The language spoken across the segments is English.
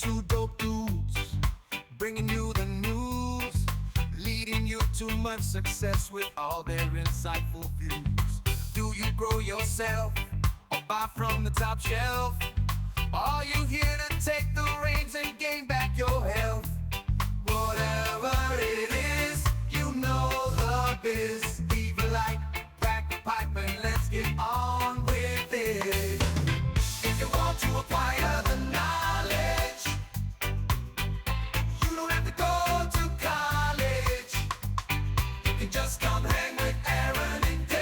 two dope dudes, bringing you the news, leading you to much success with all their insightful views. Do you grow yourself or buy from the top shelf? Are you here to take the reins and gain back your health? Whatever it is, you know the biz. Leave a like, crack a pipe, and let's get on with it. If you want to acquire the knowledge, you don't have to go to college. You can just come hang with Aaron and Dave.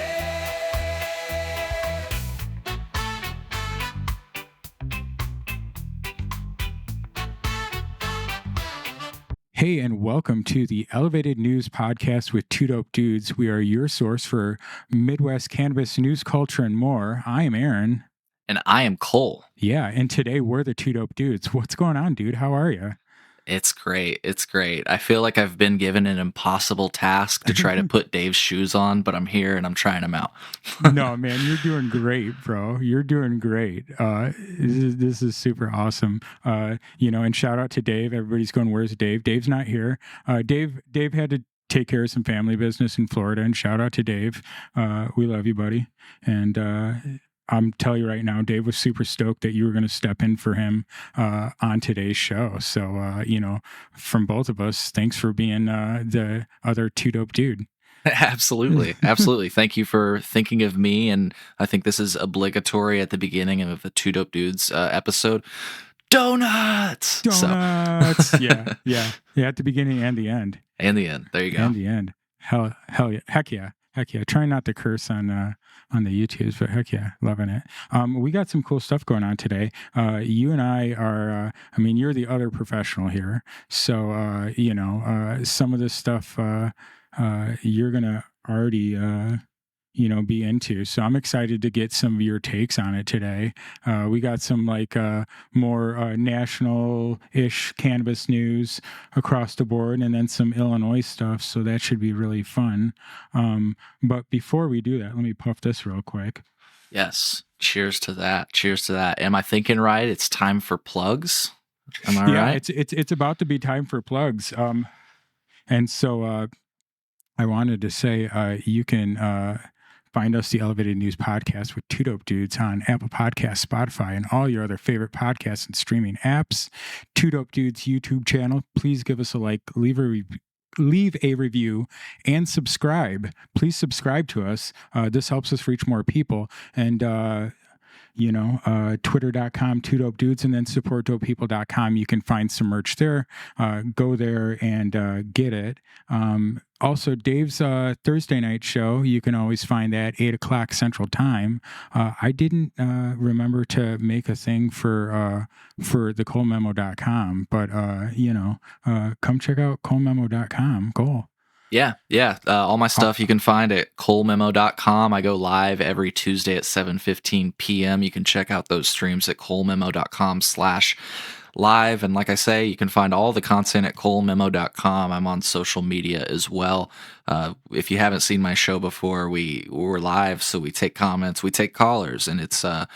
Hey, and welcome to the Elevated News Podcast with Two Dope Dudes. We are your source for Midwest cannabis news, culture, and more. I am Aaron. And I am Cole. Yeah, and today we're the Two Dope Dudes. What's going on, dude? How are you? It's great. It's great. I feel like I've been given an impossible task to try to put Dave's shoes on, but I'm here and I'm trying them out. No, man, you're doing great, bro. You're doing great. This is super awesome. And shout out to Dave. Everybody's going, where's Dave? Dave's not here. Dave had to take care of some family business in Florida, and shout out to Dave. We love you, buddy. And I'm telling you right now, Dave was super stoked that you were going to step in for him on today's show. So, from both of us, thanks for being the other Two Dope Dude. Absolutely. Absolutely. Thank you for thinking of me. And I think this is obligatory at the beginning of the Two Dope Dudes episode. Donuts! Donuts! Yeah. At the beginning and the end. And the end. There you go. And the end. Hell yeah. Heck yeah. Trying not to curse on the YouTubes, but heck yeah, loving it. We got some cool stuff going on today. You and I are, you're the other professional here. So, some of this stuff you're going to already, be into. So I'm excited to get some of your takes on it today. We got some more national-ish cannabis news across the board, and then some Illinois stuff. So that should be really fun. But before we do that, let me puff this real quick. Yes. Cheers to that. Cheers to that. Am I thinking right? It's time for plugs. Am I right? Yeah, it's about to be time for plugs. And so I wanted to say you can find us, the Elevated News Podcast with Two Dope Dudes, on Apple Podcasts, Spotify, and all your other favorite podcasts and streaming apps. Two Dope Dudes YouTube channel. Please give us a like, leave a review, and subscribe. Please subscribe to us. This helps us reach more people. And twitter.com, Two Dope Dudes, and then supportdopepeople.com. You can find some merch there. Go there and get it. Also, Dave's Thursday night show, you can always find that 8 o'clock Central Time. I didn't remember to make a thing for the colememo.com, but, come check out colememo.com. Cool. Yeah. All my stuff you can find at colememo.com. I go live every Tuesday at 7:15 p.m. You can check out those streams at colememo.com/live. And like I say, you can find all the content at colememo.com. I'm on social media as well. If you haven't seen my show before, we're live, so we take comments, we take callers, and it's a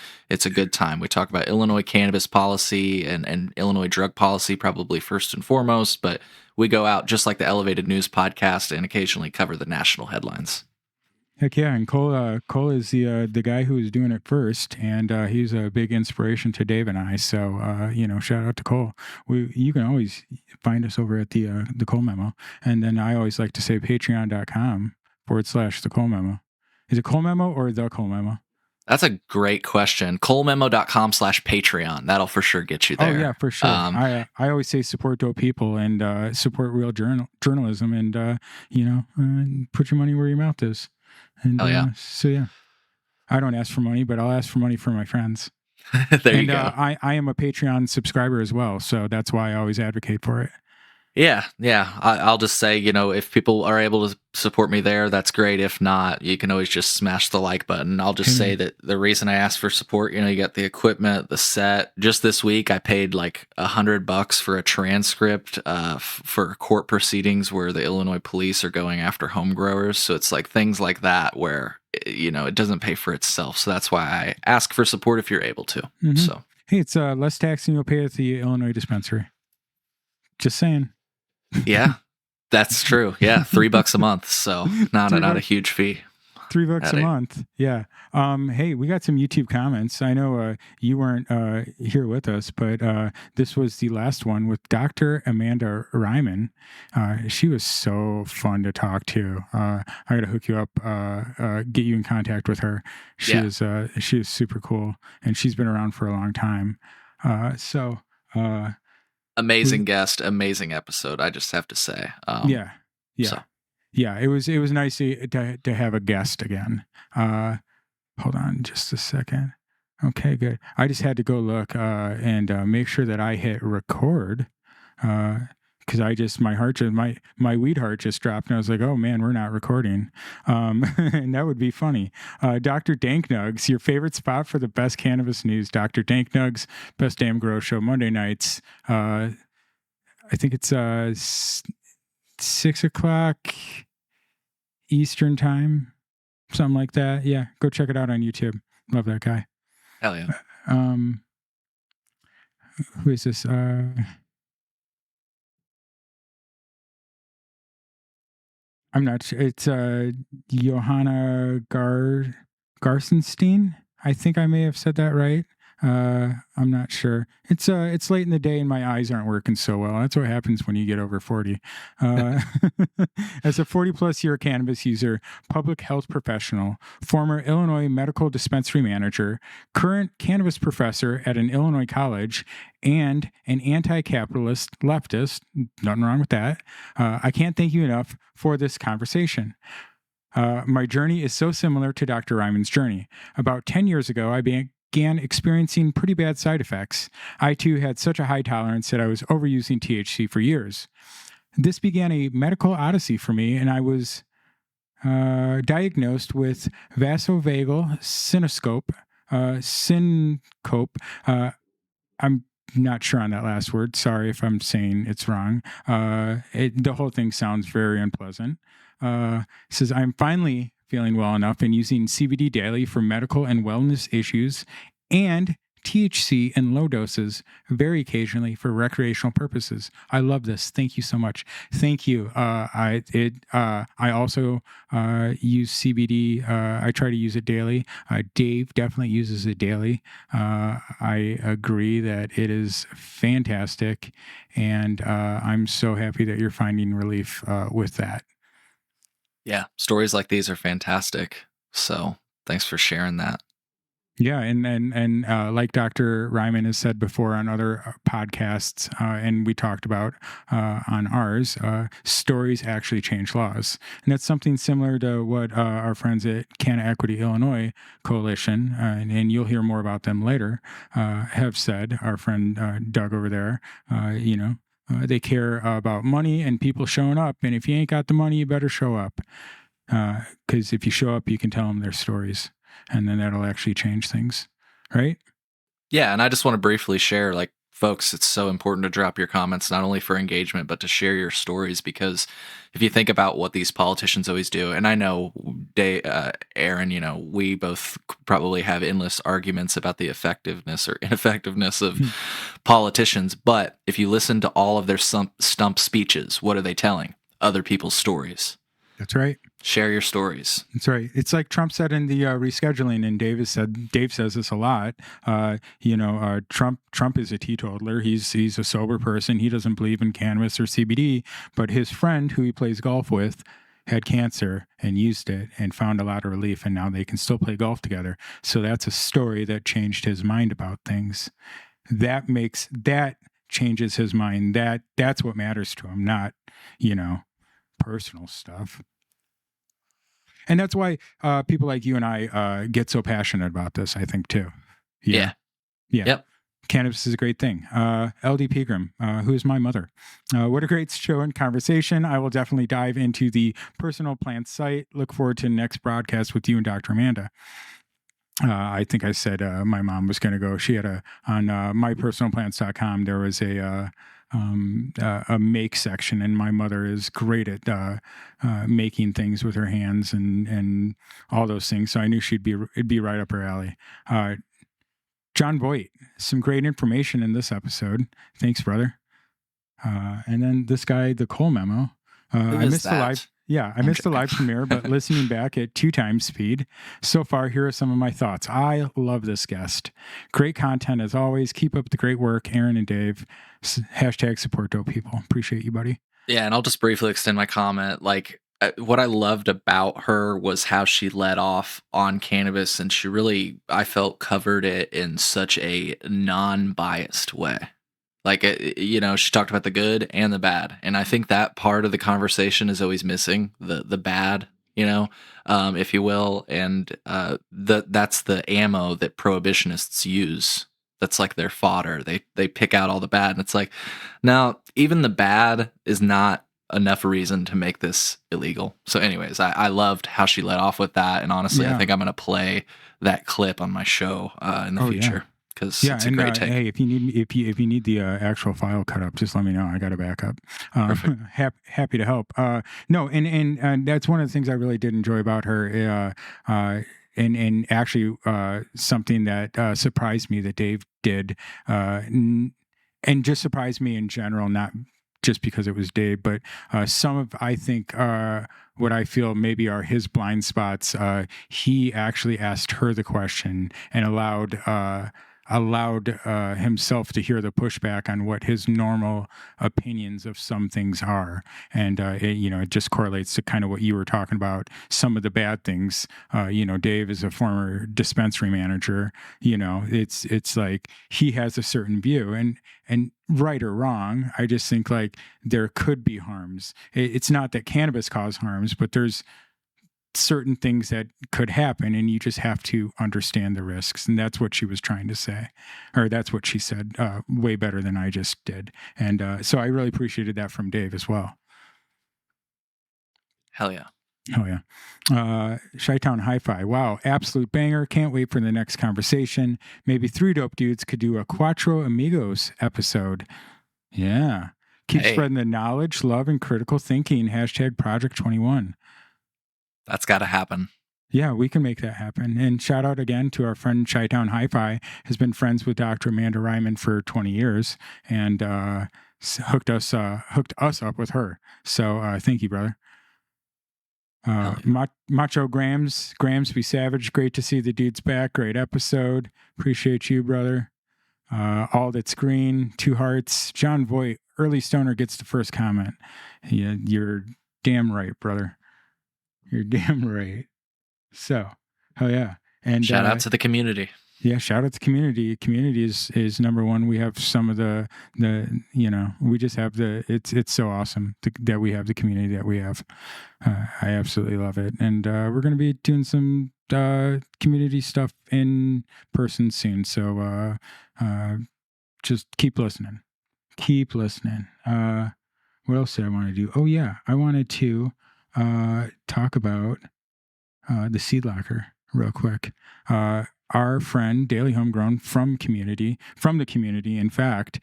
good time. We talk about Illinois cannabis policy and Illinois drug policy, probably first and foremost, but we go out just like the Elevated News Podcast and occasionally cover the national headlines. Heck yeah, and Cole is the guy who is doing it first, and he's a big inspiration to Dave and I. So shout out to Cole. You can always find us over at the Cole Memo, and then I always like to say patreon.com/the Cole Memo. Is it Cole Memo or the Cole Memo? That's a great question. colememo.com/Patreon. That'll for sure get you there. Oh yeah, for sure. I always say support dope people and support real journalism, and put your money where your mouth is. And, I don't ask for money, but I'll ask for money for my friends. There you go. I am a Patreon subscriber as well, so that's why I always advocate for it. Yeah. I'll just say, if people are able to support me there, that's great. If not, you can always just smash the like button. I'll just say that the reason I asked for support, you got the equipment, the set. Just this week, I paid like $100 for a transcript for court proceedings where the Illinois police are going after home growers. So it's like things like that where, it doesn't pay for itself. So that's why I ask for support if you're able to. Mm-hmm. So. Hey, it's less tax than you'll pay at the Illinois dispensary. Just saying. Yeah, that's true. Yeah, $3 a month. So not a huge fee. $3 a month. Yeah. Hey, we got some YouTube comments. I know you weren't here with us, but this was the last one with Dr. Amanda Ryman. She was so fun to talk to. I got to hook you up, get you in contact with her. She is super cool, and she's been around for a long time. Amazing guest, amazing episode. I just have to say. Yeah. So. Yeah, it was nice to have a guest again. Hold on just a second. Okay, good. I just had to go look and make sure that I hit record because my weed heart just dropped, and I was like, oh man, we're not recording. And that would be funny. Dr. Danknugs, your favorite spot for the best cannabis news. Dr. Danknugs, Best Damn Grow Show, Monday nights. I think it's 6 o'clock Eastern time, something like that. Yeah, go check it out on YouTube. Love that guy. Hell yeah. Who is this? I'm not sure. It's Johanna Garsenstein. I think I may have said that right. I'm not sure. It's late in the day and my eyes aren't working so well. That's what happens when you get over 40. As a 40+ year cannabis user, public health professional, former Illinois medical dispensary manager, current cannabis professor at an Illinois college, and an anti-capitalist leftist, nothing wrong with that. I can't thank you enough for this conversation. My journey is so similar to Dr. Ryman's journey. About 10 years ago, I began experiencing pretty bad side effects. I too had such a high tolerance that I was overusing THC for years. This began a medical odyssey for me, and I was diagnosed with vasovagal syncope. I'm not sure on that last word. Sorry if I'm saying it's wrong. The whole thing sounds very unpleasant. Says, I'm finally feeling well enough and using CBD daily for medical and wellness issues, and THC in low doses very occasionally for recreational purposes. I love this. Thank you so much. Thank you. I also use CBD. I try to use it daily. Dave definitely uses it daily. I agree that it is fantastic, and I'm so happy that you're finding relief with that. Yeah, stories like these are fantastic. So thanks for sharing that. Yeah, and like Dr. Ryman has said before on other podcasts, and we talked about on ours, stories actually change laws. And that's something similar to what our friends at Canna Equity Illinois Coalition, and you'll hear more about them later, have said. Our friend Doug over there, they care about money and people showing up. And if you ain't got the money, you better show up. Because if you show up, you can tell them their stories. And then that'll actually change things, right? Yeah, and I just want to briefly share, like, folks, it's so important to drop your comments, not only for engagement, but to share your stories, because if you think about what these politicians always do, and I know, Aaron, we both probably have endless arguments about the effectiveness or ineffectiveness of politicians, but if you listen to all of their stump speeches, what are they telling? Other people's stories. That's right. Share your stories. That's right. It's like Trump said in the rescheduling, and Dave says this a lot. Trump is a teetotaler. He's a sober person. He doesn't believe in cannabis or CBD. But his friend, who he plays golf with, had cancer and used it and found a lot of relief, and now they can still play golf together. So that's a story that changed his mind about things. That changes his mind. That's what matters to him, not personal stuff. And that's why people like you and I get so passionate about this, I think, too. Yeah. Yep. Cannabis is a great thing. LD Pegram, who is my mother. What a great show and conversation. I will definitely dive into the personal plant site. Look forward to the next broadcast with you and Dr. Amanda. I think I said my mom was going to go. She had on mypersonalplants.com, there was a make section, and my mother is great at making things with her hands and all those things. So I knew it'd be right up her alley. John Voight, some great information in this episode. Thanks, brother. And then this guy, the Cole Memo. Who I is missed the that? live. Yeah, I missed the live premiere, but listening back at 2 times speed. So far, here are some of my thoughts. I love this guest. Great content as always. Keep up the great work, Aaron and Dave. Hashtag support dope people. Appreciate you, buddy. Yeah, and I'll just briefly extend my comment. Like, what I loved about her was how she led off on cannabis, and she really, I felt, covered it in such a non-biased way. Like, she talked about the good and the bad, and I think that part of the conversation is always missing, the bad, if you will, and that's the ammo that prohibitionists use. That's like their fodder. They pick out all the bad, and it's like, now even the bad is not enough reason to make this illegal. So, anyways, I loved how she led off with that, and honestly, I think I'm gonna play that clip on my show in the future. Because it's a great take. Hey, if you need the actual file cut up, just let me know. I got a backup. Happy to help. No, and that's one of the things I really did enjoy about her. And actually, something that surprised me that Dave did, and just surprised me in general, not just because it was Dave, but some of, I think, what I feel maybe are his blind spots. He actually asked her the question and allowed himself to hear the pushback on what his normal opinions of some things are. And, it just correlates to kind of what you were talking about, some of the bad things. Dave is a former dispensary manager. It's like he has a certain view, and right or wrong, I just think like there could be harms. It's not that cannabis causes harms, but there's certain things that could happen, and you just have to understand the risks. And that's what she was trying to say, or that's what she said way better than I just did. And so I really appreciated that from Dave as well. Hell yeah. Oh yeah. Chi-Town Hi-Fi. Wow. Absolute banger. Can't wait for the next conversation. Maybe 3 dope dudes could do a Cuatro Amigos episode. Yeah. Keep spreading the knowledge, love, and critical thinking. Hashtag Project 21. That's got to happen. Yeah, we can make that happen. And shout out again to our friend Chi-Town Hi-Fi, has been friends with Dr. Amanda Ryman for 20 years and hooked us up with her. So thank you, brother. Macho Grams be Savage. Great to see the dudes back. Great episode. Appreciate you, brother. All That's Green, 2 hearts. John Voight, early stoner gets the first comment. Yeah, you're damn right, brother. You're damn right. So, oh yeah. And shout out to the community. Yeah, shout out to community. Community is number one. We have some of the we just have it's so awesome that we have the community that we have. I absolutely love it. And we're going to be doing some community stuff in person soon. So just keep listening. Keep listening. What else did I want to do? Oh yeah, I wanted to talk about the seed locker real quick. Our friend Daily Homegrown from the community, in fact,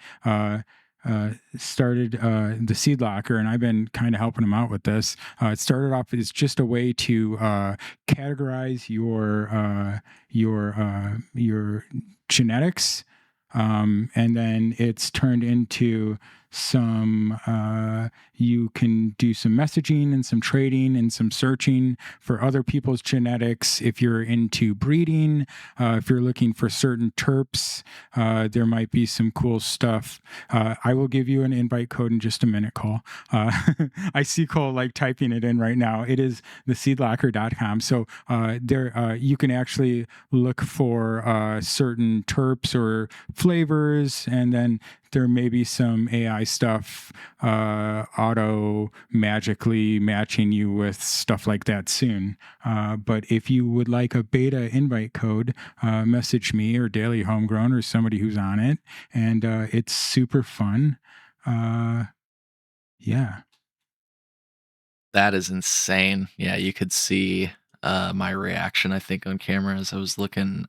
started the seed locker, and I've been kind of helping him out with this. It started off as just a way to categorize your genetics, and then it's turned into some you can do some messaging and some trading and some searching for other people's genetics. If you're into breeding, if you're looking for certain terps, there might be some cool stuff. I will give you an invite code in just a minute, Cole. I see Cole like typing it in right now. It is theseedlocker.com. So there you can actually look for certain terps or flavors, and then there may be some AI stuff auto magically matching you with stuff like that soon. But if you would like a beta invite code, message me or Daily Homegrown or somebody who's on it. And it's super fun. Yeah. That is insane. Yeah, you could see my reaction, I think, on camera as I was looking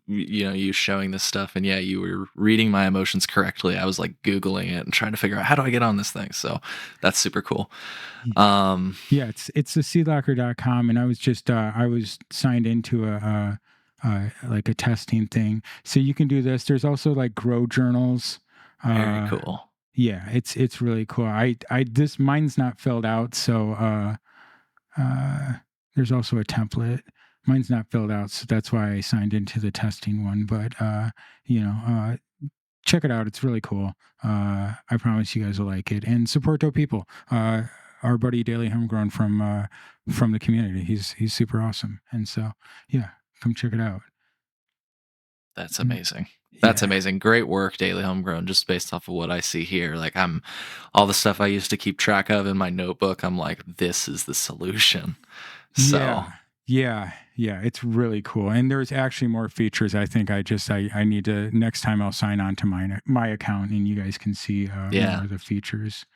you showing this stuff, and yeah, you were reading my emotions correctly. I was like Googling it and trying to figure out how do I get on this thing. So that's super cool. Yeah, it's the seedlocker.com, and I was just I was signed into like a testing thing. So you can do this. There's also like grow journals. Very cool. Yeah, it's really cool. This mine's not filled out, so there's also a template. Mine's not filled out, so that's why I signed into the testing one. But check it out. It's really cool. I promise you guys will like it. And support those people. Our buddy Daily Homegrown from the community. He's super awesome. And so yeah, come check it out. That's amazing. That's amazing. Great work, Daily Homegrown, just based off of what I see here. Like all the stuff I used to keep track of in my notebook, I'm like, this is the solution. So yeah, it's really cool. And there's actually more features. I think I need to, next time I'll sign on to my account and you guys can see more of the features.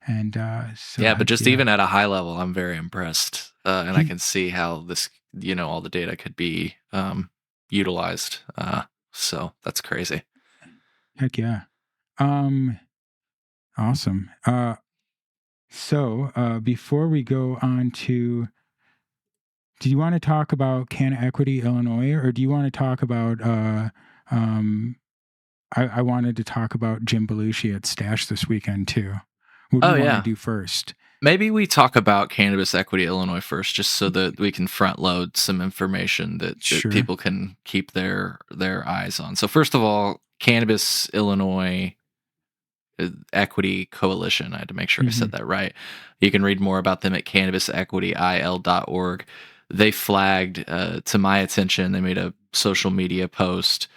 And but just even at a high level, I'm very impressed. And I can see how this, all the data could be utilized. So that's crazy. Heck yeah. Awesome. So before we go on to, do you want to talk about Canna Equity Illinois, or do you want to talk about I wanted to talk about Jim Belushi at Stash this weekend too. What do you want to do first? Maybe we talk about Cannabis Equity Illinois first, just so that we can front load some information that people can keep their eyes on. So first of all, Cannabis Illinois Equity Coalition. I had to make sure I said that right. You can read more about them at cannabisequityil.org. They flagged to my attention, they made a social media post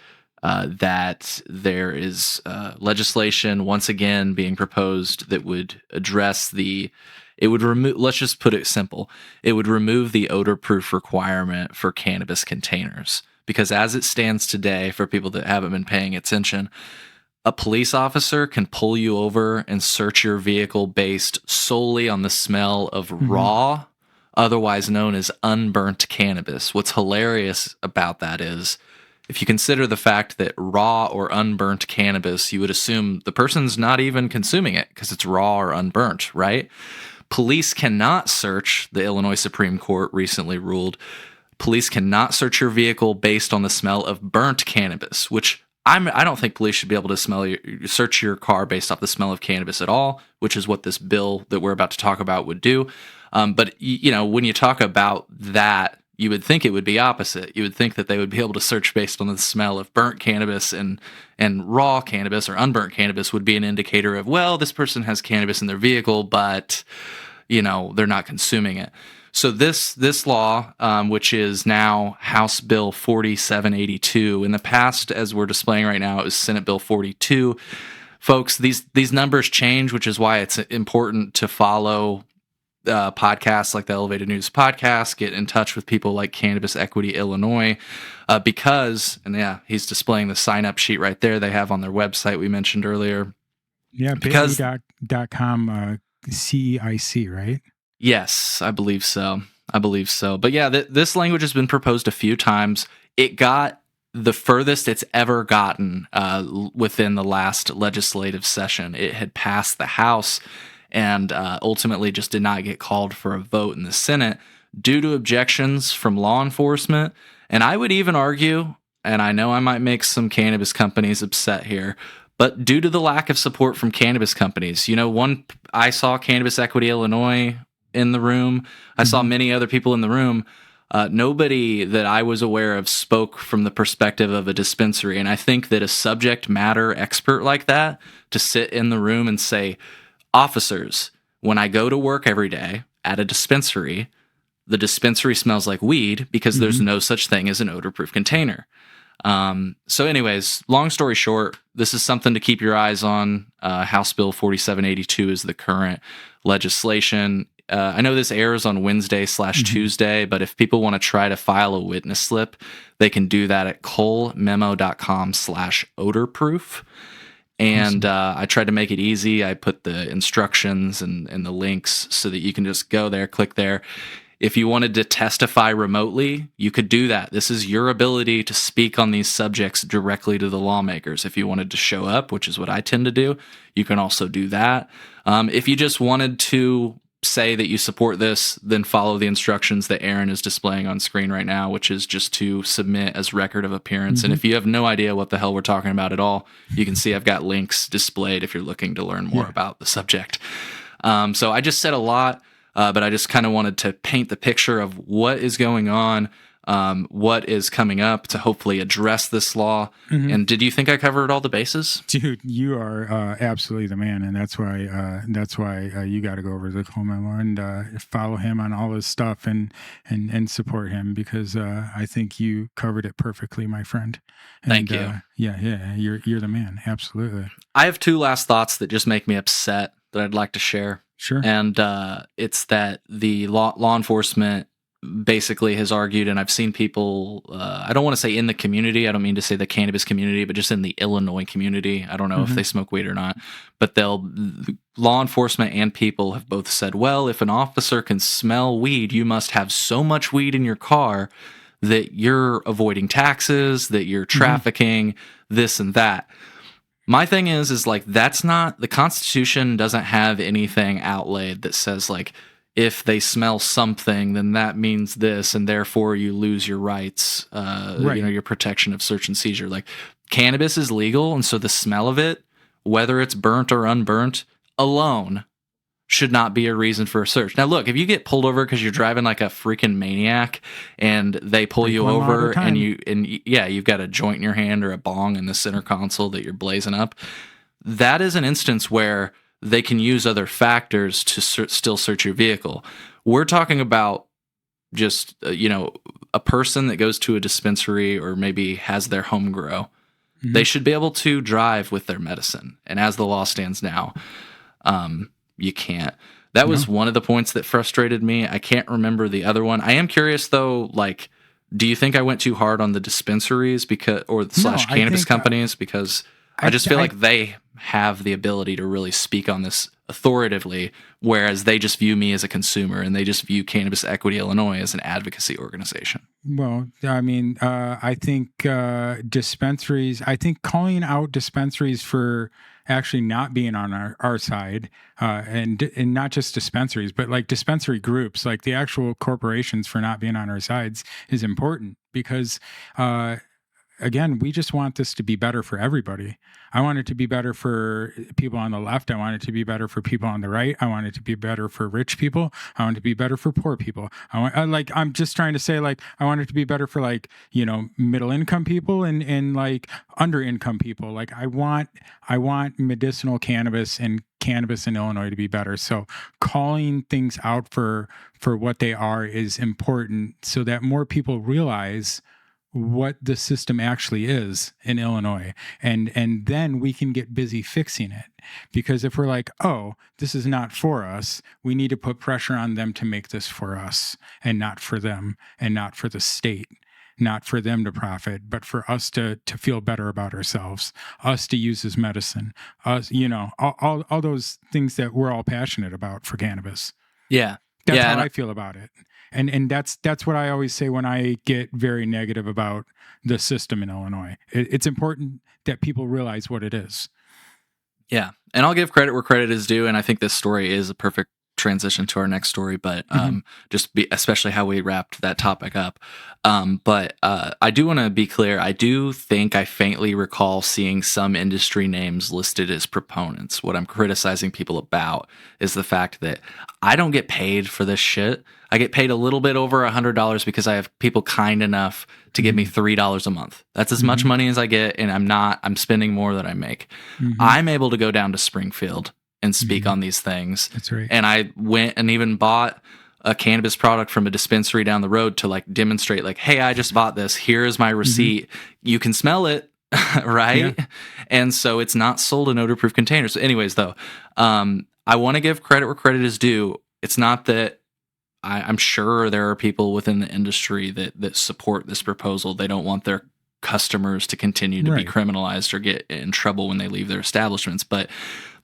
that there is legislation once again being proposed that would address let's just put it simple. It would remove the odor proof requirement for cannabis containers. Because as it stands today, for people that haven't been paying attention, a police officer can pull you over and search your vehicle based solely on the smell of raw, otherwise known as unburnt cannabis. What's hilarious about that is, if you consider the fact that raw or unburnt cannabis, you would assume the person's not even consuming it because it's raw or unburnt, right? Police cannot search, the Illinois Supreme Court recently ruled, police cannot search your vehicle based on the smell of burnt cannabis, which I don't think police should be able to search your car based off the smell of cannabis at all, which is what this bill that we're about to talk about would do. But when you talk about that, you would think it would be opposite. You would think that they would be able to search based on the smell of burnt cannabis, and raw cannabis or unburnt cannabis would be an indicator of, well, this person has cannabis in their vehicle, but they're not consuming it. So this law, which is now House Bill 4782, in the past, as we're displaying right now, it was Senate Bill 42. Folks, these numbers change, which is why it's important to follow podcasts like the Elevated News podcast, get in touch with people like Cannabis Equity Illinois, because, and he's displaying the sign-up sheet right there they have on their website we mentioned earlier. Yeah, bit.com CEIC, right? Yes, I believe so. But yeah, this language has been proposed a few times. It got the furthest it's ever gotten within the last legislative session. It had passed the House and ultimately just did not get called for a vote in the Senate due to objections from law enforcement. And I would even argue, and I know I might make some cannabis companies upset here, but due to the lack of support from cannabis companies. I saw Cannabis Equity Illinois in the room. I saw many other people in the room. Nobody that I was aware of spoke from the perspective of a dispensary. And I think that a subject matter expert like that, to sit in the room and say, officers, when I go to work every day at a dispensary, the dispensary smells like weed because there's no such thing as an odor-proof container. So anyways, long story short, this is something to keep your eyes on. House Bill 4782 is the current legislation. I know this airs on Wednesday/Tuesday, but if people want to try to file a witness slip, they can do that at colememo.com/odorproof. And I tried to make it easy. I put the instructions and the links so that you can just go there, click there. If you wanted to testify remotely, you could do that. This is your ability to speak on these subjects directly to the lawmakers. If you wanted to show up, which is what I tend to do, you can also do that. If you just wanted to say that you support this, then follow the instructions that Aaron is displaying on screen right now, which is just to submit as record of appearance. And if you have no idea what the hell we're talking about at all, you can see I've got links displayed if you're looking to learn more about the subject. So I just said a lot, but I just kind of wanted to paint the picture of what is going on, what is coming up to hopefully address this law. And did you think I covered all the bases? Dude, you are absolutely the man, and that's why you got to go over to the Cole Memo and follow him on all his stuff and support him, because I think you covered it perfectly, my friend. And, Thank you. Yeah, you're the man, absolutely. I have two last thoughts that just make me upset that I'd like to share. Sure. And it's that the law enforcement basically has argued, and I've seen people, I don't want to say in the community, I don't mean to say the cannabis community, but just in the Illinois community. I don't know if they smoke weed or not, but law enforcement and people have both said, well, if an officer can smell weed, you must have so much weed in your car that you're avoiding taxes, that you're trafficking, this and that. My thing is like, that's not, the Constitution doesn't have anything outlaid that says like, if they smell something, then that means this, and therefore you lose your rights, your protection of search and seizure. Like, cannabis is legal, and so the smell of it, whether it's burnt or unburnt, alone should not be a reason for a search. Now, look, if you get pulled over because you're driving like a freaking maniac, and they pull you over, and you've got a joint in your hand or a bong in the center console that you're blazing up, that is an instance where they can use other factors to still search your vehicle. We're talking about just, a person that goes to a dispensary or maybe has their home grow. They should be able to drive with their medicine. And as the law stands now, you can't. That was one of the points that frustrated me. I can't remember the other one. I am curious, though, like, do you think I went too hard on the dispensaries slash cannabis companies? Because I just feel like they have the ability to really speak on this authoritatively, whereas they just view me as a consumer, and they just view Cannabis Equity Illinois as an advocacy organization. Well, I mean, I think dispensaries, I think calling out dispensaries for actually not being on our side, and not just dispensaries, but like dispensary groups, like the actual corporations for not being on our sides is important, because again, we just want this to be better for everybody. I want it to be better for people on the left. I want it to be better for people on the right. I want it to be better for rich people. I want it to be better for poor people. I'm just trying to say, like, I want it to be better for, like, middle income people and like under income people. Like, I want medicinal cannabis and cannabis in Illinois to be better. So calling things out for what they are is important, so that more people realize what the system actually is in Illinois, and then we can get busy fixing it. Because if we're like, oh, this is not for us, we need to put pressure on them to make this for us, and not for them, and not for the state, not for them to profit, but for us to feel better about ourselves, us to use as medicine, us, all those things that we're all passionate about for cannabis. Yeah. That's how I feel about it. And that's what I always say when I get very negative about the system in Illinois. It's important that people realize what it is. Yeah. And I'll give credit where credit is due. And I think this story is a perfect transition to our next story, but especially how we wrapped that topic up. But I do want to be clear. I do think I faintly recall seeing some industry names listed as proponents. What I'm criticizing people about is the fact that I don't get paid for this shit. I get paid a little bit over $100 because I have people kind enough to give me $3 a month. That's as much money as I get, and I'm spending more than I make. I'm able to go down to Springfield and speak on these things. That's right. And I went and even bought a cannabis product from a dispensary down the road to like demonstrate, like, hey, I just bought this. Here is my receipt. You can smell it, right? Yeah. And so it's not sold in odor-proof containers. So anyways, though, I want to give credit where credit is due. It's not that I'm sure there are people within the industry that support this proposal. They don't want their customers to continue to be criminalized or get in trouble when they leave their establishments. But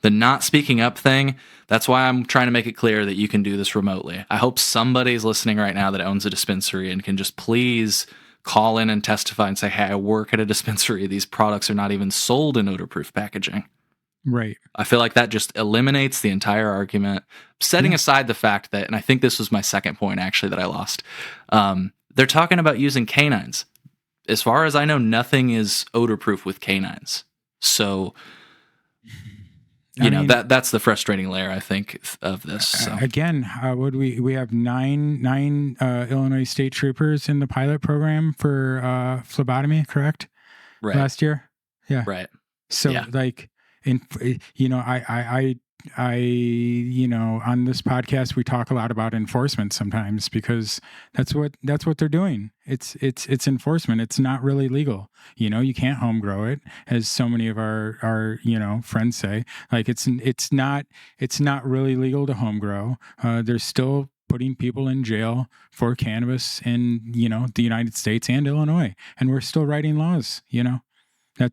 the not speaking up thing, that's why I'm trying to make it clear that you can do this remotely. I hope somebody's listening right now that owns a dispensary and can just please call in and testify and say, hey, I work at a dispensary. These products are not even sold in odor-proof packaging. Right. I feel like that just eliminates the entire argument, setting aside the fact that, and I think this was my second point actually that I lost. They're talking about using canines. As far as I know, nothing is odor proof with canines. So, that's the frustrating layer, I think, of this. So. Again, we have nine Illinois state troopers in the pilot program for phlebotomy, correct? Right. Last year. Yeah. Right. So like, I on this podcast, we talk a lot about enforcement sometimes because that's what they're doing. It's enforcement. It's not really legal. You can't home grow it, as so many of our friends say. Like it's not really legal to home grow. They're still putting people in jail for cannabis in the United States and Illinois, and we're still writing laws.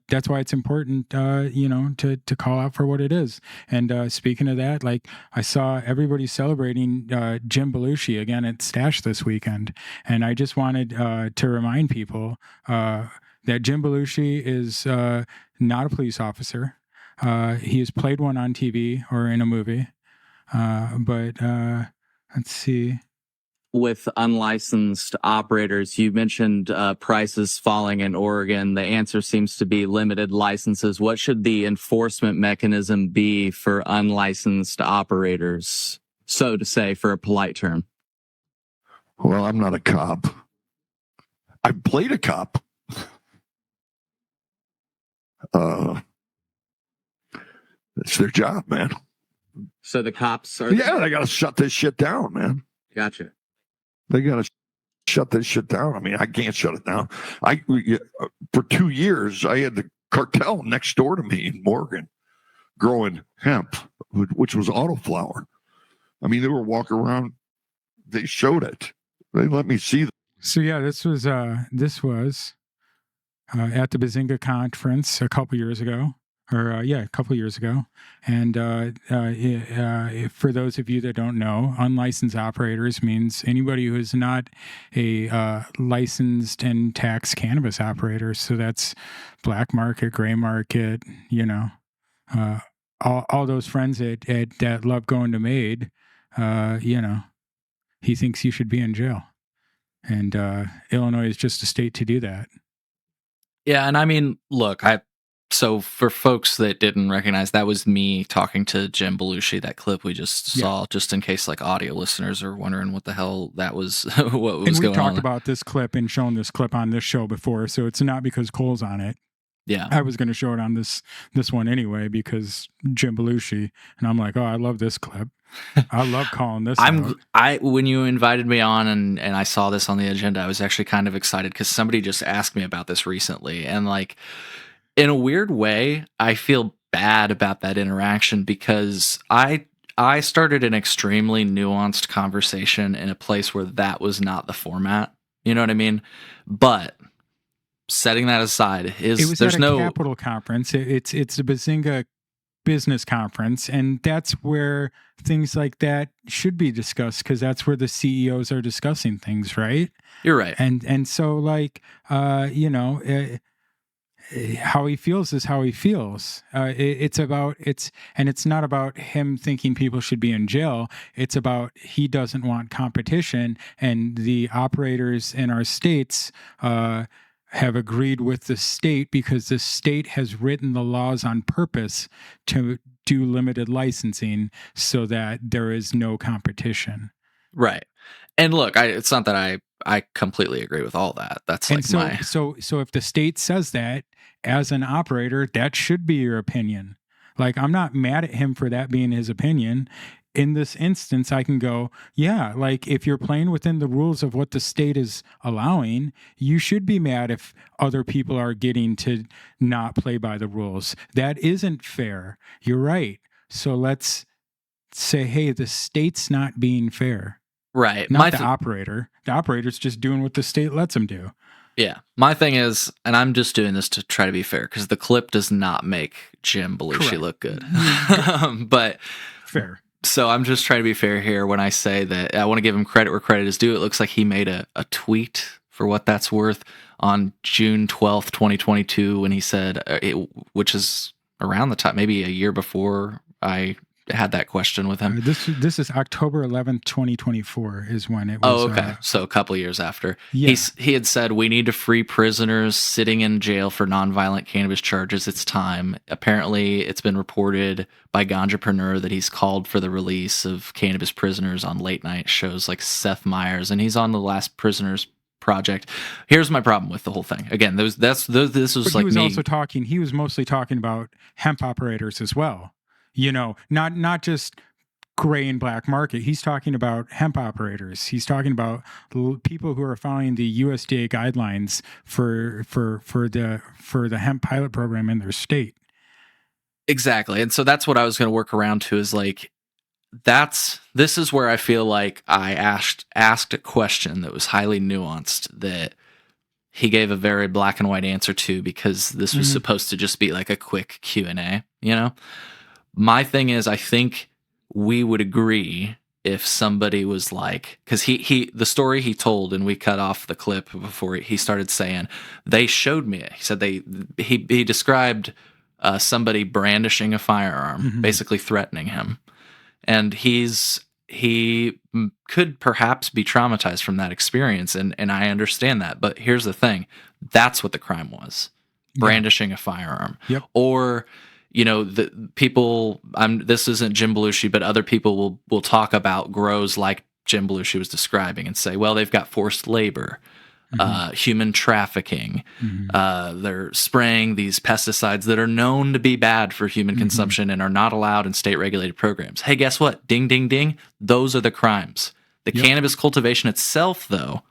That's why it's important, to call out for what it is. And speaking of that, like I saw everybody celebrating Jim Belushi again at Stash this weekend, and I just wanted to remind people that Jim Belushi is not a police officer. He has played one on TV or in a movie, but let's see. With unlicensed operators, you mentioned prices falling in Oregon. The answer seems to be limited licenses. What should the enforcement mechanism be for unlicensed operators, so to say, for a polite term? Well, I'm not a cop. I played a cop. It's their job, man. So the cops are... Yeah, they got to shut this shit down, man. Gotcha. They got to shut this shit down. I mean, I can't shut it down. For 2 years, I had the cartel next door to me in Morgan growing hemp, which was autoflower. I mean, they were walking around. They showed it. They let me see. So yeah, this was at the Benzinga conference a couple years ago. A couple years ago. And for those of you that don't know, unlicensed operators means anybody who is not a licensed and taxed cannabis operator. So that's black market, gray market, all those friends that love going to Maid, he thinks you should be in jail. And Illinois is just a state to do that. Yeah, and I mean, look, so for folks that didn't recognize, that was me talking to Jim Belushi, that clip we just saw, just in case like audio listeners are wondering what the hell that was, what was going on. And we talked about this clip and shown this clip on this show before, so it's not because Cole's on it. Yeah. I was going to show it on this one anyway because Jim Belushi, and I'm like, oh, I love this clip. I love calling this out. When you invited me on and I saw this on the agenda, I was actually kind of excited because somebody just asked me about this recently, and like, in a weird way, I feel bad about that interaction because I started an extremely nuanced conversation in a place where that was not the format. You know what I mean? But setting that aside, it was there's at a no Capital conference. It's the Benzinga business conference, and that's where things like that should be discussed because that's where the CEOs are discussing things, right? You're right. And so like how he feels is how he feels. It's not about him thinking people should be in jail. It's about he doesn't want competition, and the operators in our states have agreed with the state because the state has written the laws on purpose to do limited licensing so that there is no competition. Right. And look, it's not that I completely agree with all that. That's like so if the state says that as an operator, that should be your opinion. Like, I'm not mad at him for that being his opinion. In this instance, I can go, yeah, like if you're playing within the rules of what the state is allowing, you should be mad if other people are getting to not play by the rules. That isn't fair. You're right. So let's say, hey, the state's not being fair. Right. Not the operator. The operator's just doing what the state lets him do. Yeah. My thing is, and I'm just doing this to try to be fair, because the clip does not make Jim Belushi look good. But fair. So I'm just trying to be fair here when I say that I want to give him credit where credit is due. It looks like he made a tweet, for what that's worth, on June 12th, 2022, when he said, which is around the time, maybe a year before I had that question with him. This is October 11th, 2024 is when it was. Oh, okay. So a couple of years after. Yeah. He had said, we need to free prisoners sitting in jail for nonviolent cannabis charges. It's time. Apparently, it's been reported by Ganjapreneur that he's called for the release of cannabis prisoners on late night shows like Seth Meyers, and he's on the Last Prisoners Project. Here's my problem with the whole thing. Again, this was But like he was me. also talking. He was mostly talking about hemp operators as well. You know, not just gray and black market. He's talking about hemp operators. He's talking about people who are following the USDA guidelines for the hemp pilot program in their state. Exactly. And so that's what I was going to work around to, is like, this is where I feel like I asked a question that was highly nuanced that he gave a very black and white answer to, because this was supposed to just be like a quick Q&A, you know? My thing is, I think we would agree if somebody was like, because the story he told, and we cut off the clip before he started saying, they showed me it. He said he described somebody brandishing a firearm, basically threatening him. And he could perhaps be traumatized from that experience, and I understand that. But here's the thing. That's what the crime was. Brandishing a firearm. Yep. Or, you know, the people, this isn't Jim Belushi, but other people will talk about grows like Jim Belushi was describing and say, well, they've got forced labor, human trafficking. They're spraying these pesticides that are known to be bad for human consumption and are not allowed in state regulated programs. Hey, guess what? Ding, ding, ding. Those are the crimes. The cannabis cultivation itself, though,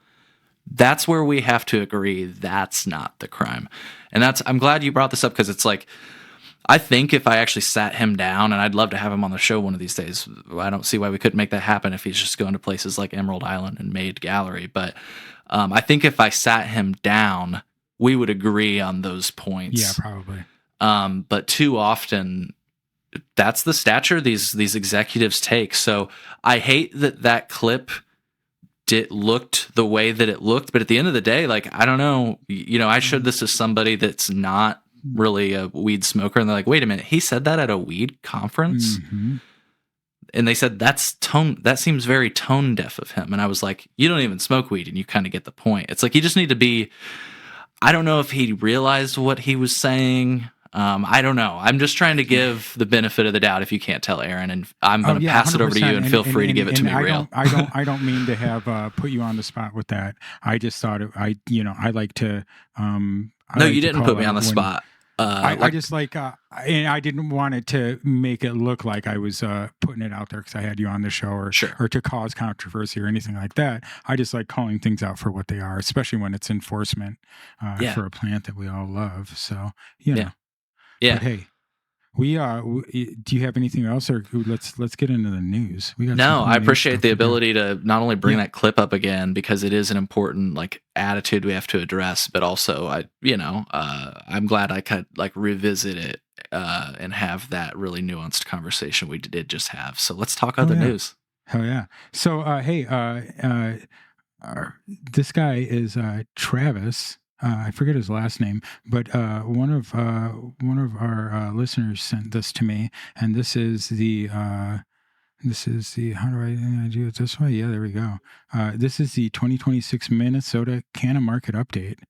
that's where we have to agree that's not the crime. And I'm glad you brought this up, because it's like, I think if I actually sat him down, and I'd love to have him on the show one of these days. I don't see why we couldn't make that happen if he's just going to places like Emerald Island and Made Gallery. But I think if I sat him down, we would agree on those points. Yeah, probably. But too often, that's the stature these executives take. So I hate that clip looked the way that it looked. But at the end of the day, like, I don't know, you know, I showed this to somebody that's not really a weed smoker, and they're like, wait a minute, he said that at a weed conference? And they said that seems very tone deaf of him. And I was like, you don't even smoke weed, and you kind of get the point. It's like, you just need to be, I don't know if he realized what he was saying. I don't know. I'm just trying to give the benefit of the doubt, if you can't tell, Aaron, and I'm going to pass it over to you, and feel free to give it to me real. I don't mean to have put you on the spot with that. I just thought I like to. No, you didn't put me on the spot. I just and I didn't want it to make it look like I was putting it out there because I had you on the show, or to cause controversy or anything like that. I just like calling things out for what they are, especially when it's enforcement for a plant that we all love. So, you know. Yeah. But hey, do you have anything else, or let's get into the news? I appreciate the ability to not only bring that clip up again, because it is an important like attitude we have to address, but also I'm glad I could like revisit it and have that really nuanced conversation we did just have. So let's talk other news. Hell yeah. So hey, this guy is Travis. I forget his last name, but one of our listeners sent this to me, and this is the how do I do it this way? Yeah, there we go. This is the 2026 Minnesota Canna Market Update,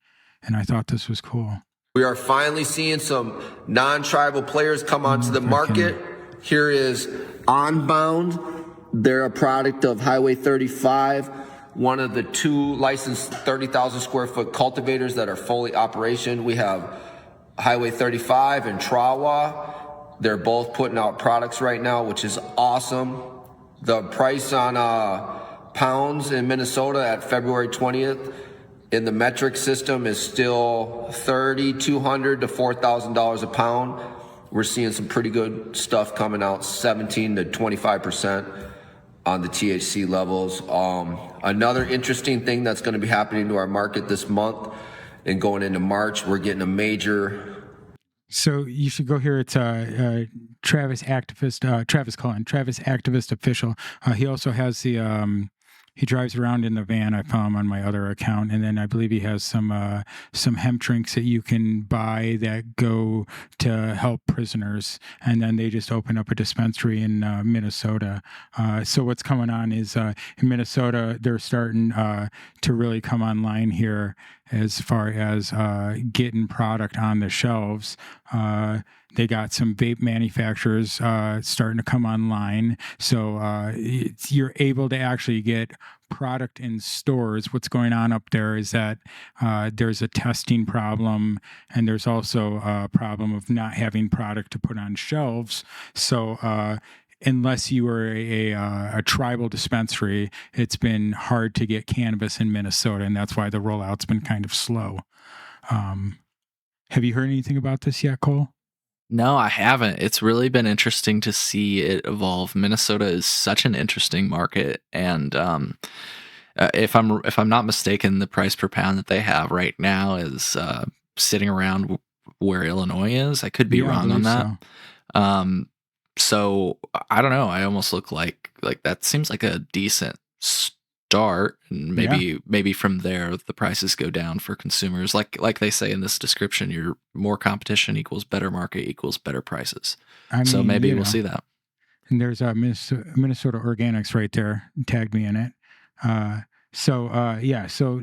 and I thought this was cool. We are finally seeing some non-tribal players come onto the market. Here is Onbound. They're a product of Highway 35. One of the two licensed 30,000 square foot cultivators that are fully operation. We have Highway 35 and Trawa. They're both putting out products right now, which is awesome. The price on pounds in Minnesota at February 20th in the metric system is still $3,200 to $4,000 a pound. We're seeing some pretty good stuff coming out, 17 to 25% on the THC levels. Another interesting thing that's going to be happening to our market this month and going into March, we're getting a major. So you should go here. It's Travis Cullen, Travis Activist Official. He also has the He drives around in the van. I found him on my other account, and then I believe he has some hemp drinks that you can buy that go to help prisoners. And then they just open up a dispensary in Minnesota. So what's coming on is in Minnesota, they're starting to really come online here as far as getting product on the shelves. They got some vape manufacturers starting to come online. So you're able to actually get product in stores. What's going on up there is that there's a testing problem, and there's also a problem of not having product to put on shelves. So unless you are a tribal dispensary, it's been hard to get cannabis in Minnesota, and that's why the rollout's been kind of slow. Have you heard anything about this yet, Cole? No, I haven't. It's really been interesting to see it evolve. Minnesota is such an interesting market, and if I'm not mistaken, the price per pound that they have right now is sitting around where Illinois is. I could be wrong on that. So. So I don't know. I almost look like that seems like a decent start, and maybe from there the prices go down for consumers. Like they say in this description, your more competition equals better market equals better prices. So maybe we'll see that. And there's Minnesota Organics right there. Tagged me in it. So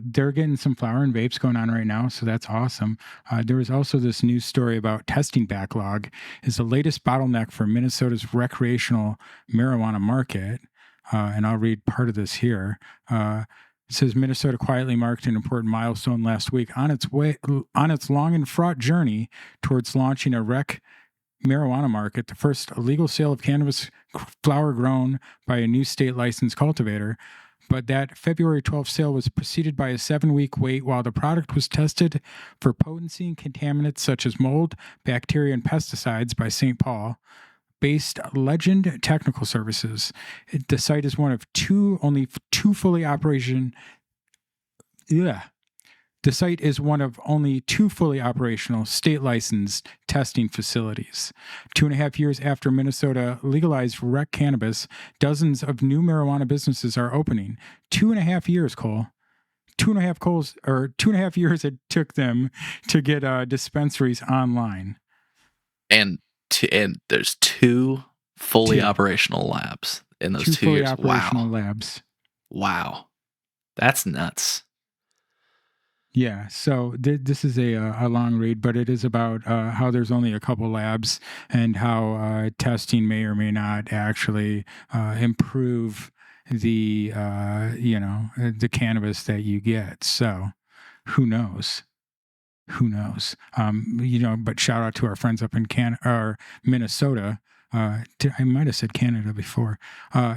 they're getting some flower and vapes going on right now, so that's awesome. There was also this news story about testing backlog is the latest bottleneck for Minnesota's recreational marijuana market. And I'll read part of this here. It says Minnesota quietly marked an important milestone last week on its long and fraught journey towards launching a rec marijuana market, the first legal sale of cannabis flower grown by a new state licensed cultivator. But that February 12th sale was preceded by a 7-week wait while the product was tested for potency and contaminants such as mold, bacteria, and pesticides by St. Paul-based Legend Technical Services. The site is one of only two fully operational state-licensed testing facilities. 2.5 years after Minnesota legalized rec cannabis, dozens of new marijuana businesses are opening. 2.5 years, Cole. 2.5 years it took them to get dispensaries online. And there's two fully operational labs in those 2 years. Operational labs. Wow. That's nuts. Yeah, so this is a long read, but it is about how there's only a couple labs and how testing may or may not actually improve the the cannabis that you get. So who knows? But shout out to our friends up in Minnesota. I might have said Canada before.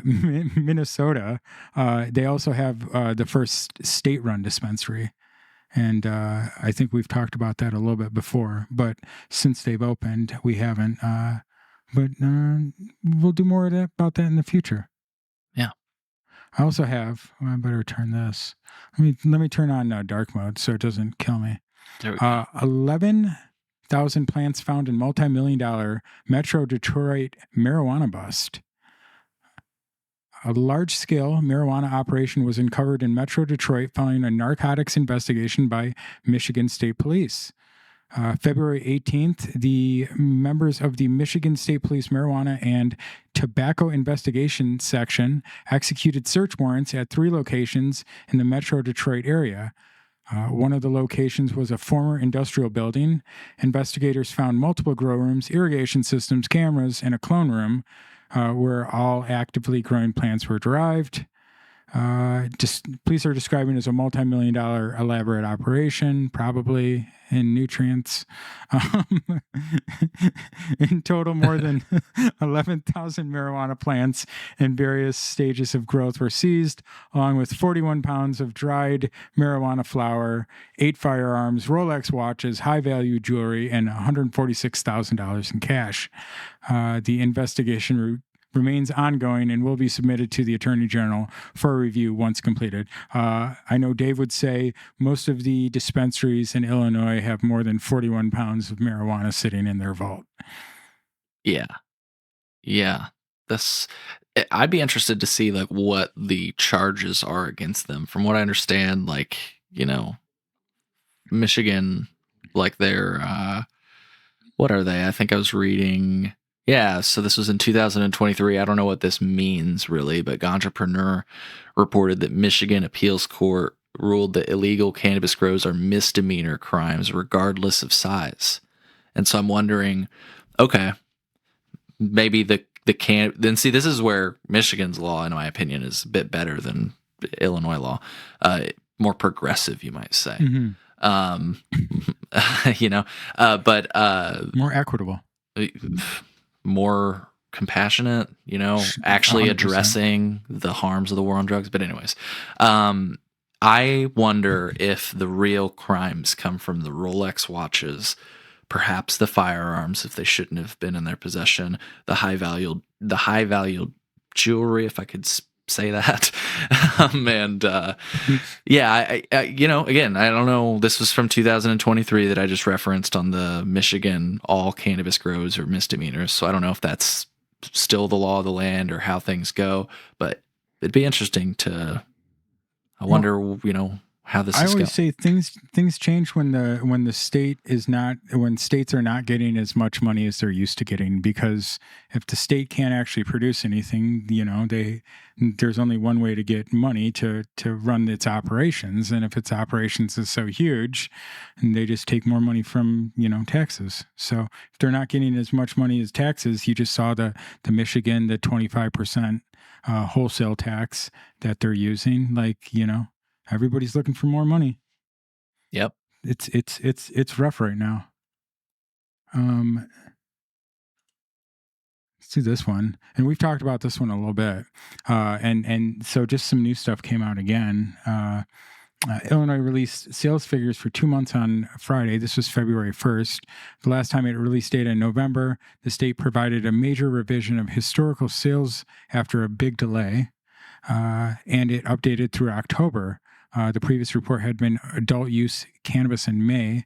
Minnesota. They also have the first state-run dispensary. And I think we've talked about that a little bit before, but since they've opened, we haven't. But we'll do more about that in the future. Yeah. I also have. I better turn this. Let me turn on dark mode so it doesn't kill me. There we go. 11,000 plants found in multi-million-dollar Metro Detroit marijuana bust. A large-scale marijuana operation was uncovered in Metro Detroit following a narcotics investigation by Michigan State Police. February 18th, the members of the Michigan State Police Marijuana and Tobacco Investigation Section executed search warrants at 3 locations in the Metro Detroit area. One of the locations was a former industrial building. Investigators found multiple grow rooms, irrigation systems, cameras, and a clone room where all actively growing plants were derived. Police are describing it as a multi-million-dollar elaborate operation, probably in nutrients. In total, more than 11,000 marijuana plants in various stages of growth were seized, along with 41 pounds of dried marijuana flower, 8 firearms, Rolex watches, high-value jewelry, and $146,000 in cash. The investigation remains ongoing and will be submitted to the Attorney General for a review once completed. I know Dave would say most of the dispensaries in Illinois have more than 41 pounds of marijuana sitting in their vault. Yeah. I'd be interested to see like what the charges are against them. From what I understand, like, Michigan, like they're what are they? I think I was reading. Yeah, so this was in 2023. I don't know what this means really, but Ganjapreneur reported that Michigan appeals court ruled that illegal cannabis grows are misdemeanor crimes regardless of size. And so I'm wondering, okay, maybe the can then see this is where Michigan's law, in my opinion, is a bit better than Illinois law, more progressive, you might say. But more equitable, more compassionate, actually 100%. addressing the harms of the war on drugs. But anyways, I wonder if the real crimes come from the Rolex watches, perhaps the firearms if they shouldn't have been in their possession, the high value jewelry, if I could say that. Again, I don't know. This was from 2023 that I just referenced on the Michigan all cannabis grows are misdemeanors. So I don't know if that's still the law of the land or how things go, but it'd be interesting to, I wonder, how this is going. I always say things change when states are not getting as much money as they're used to getting, because if the state can't actually produce anything, there's only one way to get money to run its operations, and if its operations is so huge, they just take more money from taxes. So if they're not getting as much money as taxes, you just saw the Michigan, the 25% wholesale tax that they're using, everybody's looking for more money. Yep. It's rough right now. Let's do this one. And we've talked about this one a little bit. And so just some new stuff came out again. Illinois released sales figures for 2 months on Friday. This was February 1st. The last time it released data in November, the state provided a major revision of historical sales after a big delay. And it updated through October. The previous report had been adult use cannabis in May.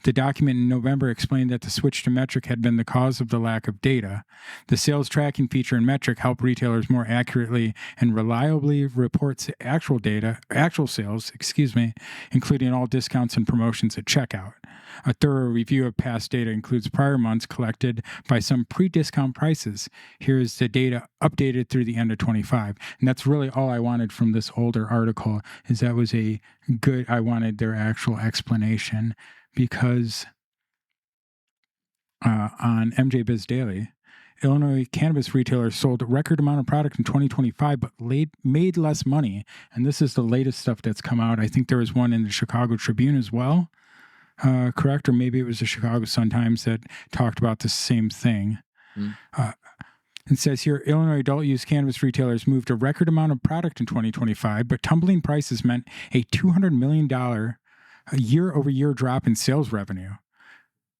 The document in November explained that the switch to metric had been the cause of the lack of data. The sales tracking feature in metric helped retailers more accurately and reliably report actual sales, including all discounts and promotions at checkout. A thorough review of past data includes prior months collected by some pre-discount prices. Here's the data updated through the end of 25. And that's really all I wanted from this older article, is that was I wanted their actual explanation, because on MJBizDaily, Illinois cannabis retailers sold a record amount of product in 2025, but made less money. And this is the latest stuff that's come out. I think there was one in the Chicago Tribune as well. Correct? Or maybe it was the Chicago Sun-Times that talked about the same thing. It says here, Illinois adult use cannabis retailers moved a record amount of product in 2025, but tumbling prices meant a $200 million year-over-year drop in sales revenue.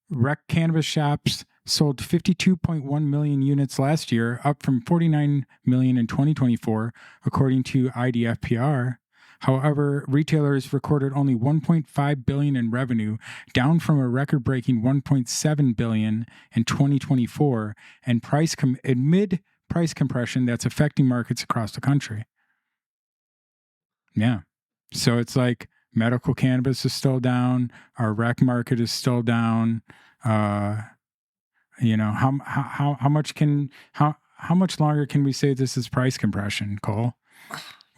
Rec cannabis shops sold 52.1 million units last year, up from 49 million in 2024, according to IDFPR. However, retailers recorded only $1.5 billion in revenue, down from a record-breaking $1.7 billion in 2024, and amid price compression that's affecting markets across the country. Yeah. So it's like medical cannabis is still down, our rec market is still down. How much longer can we say this is price compression, Cole?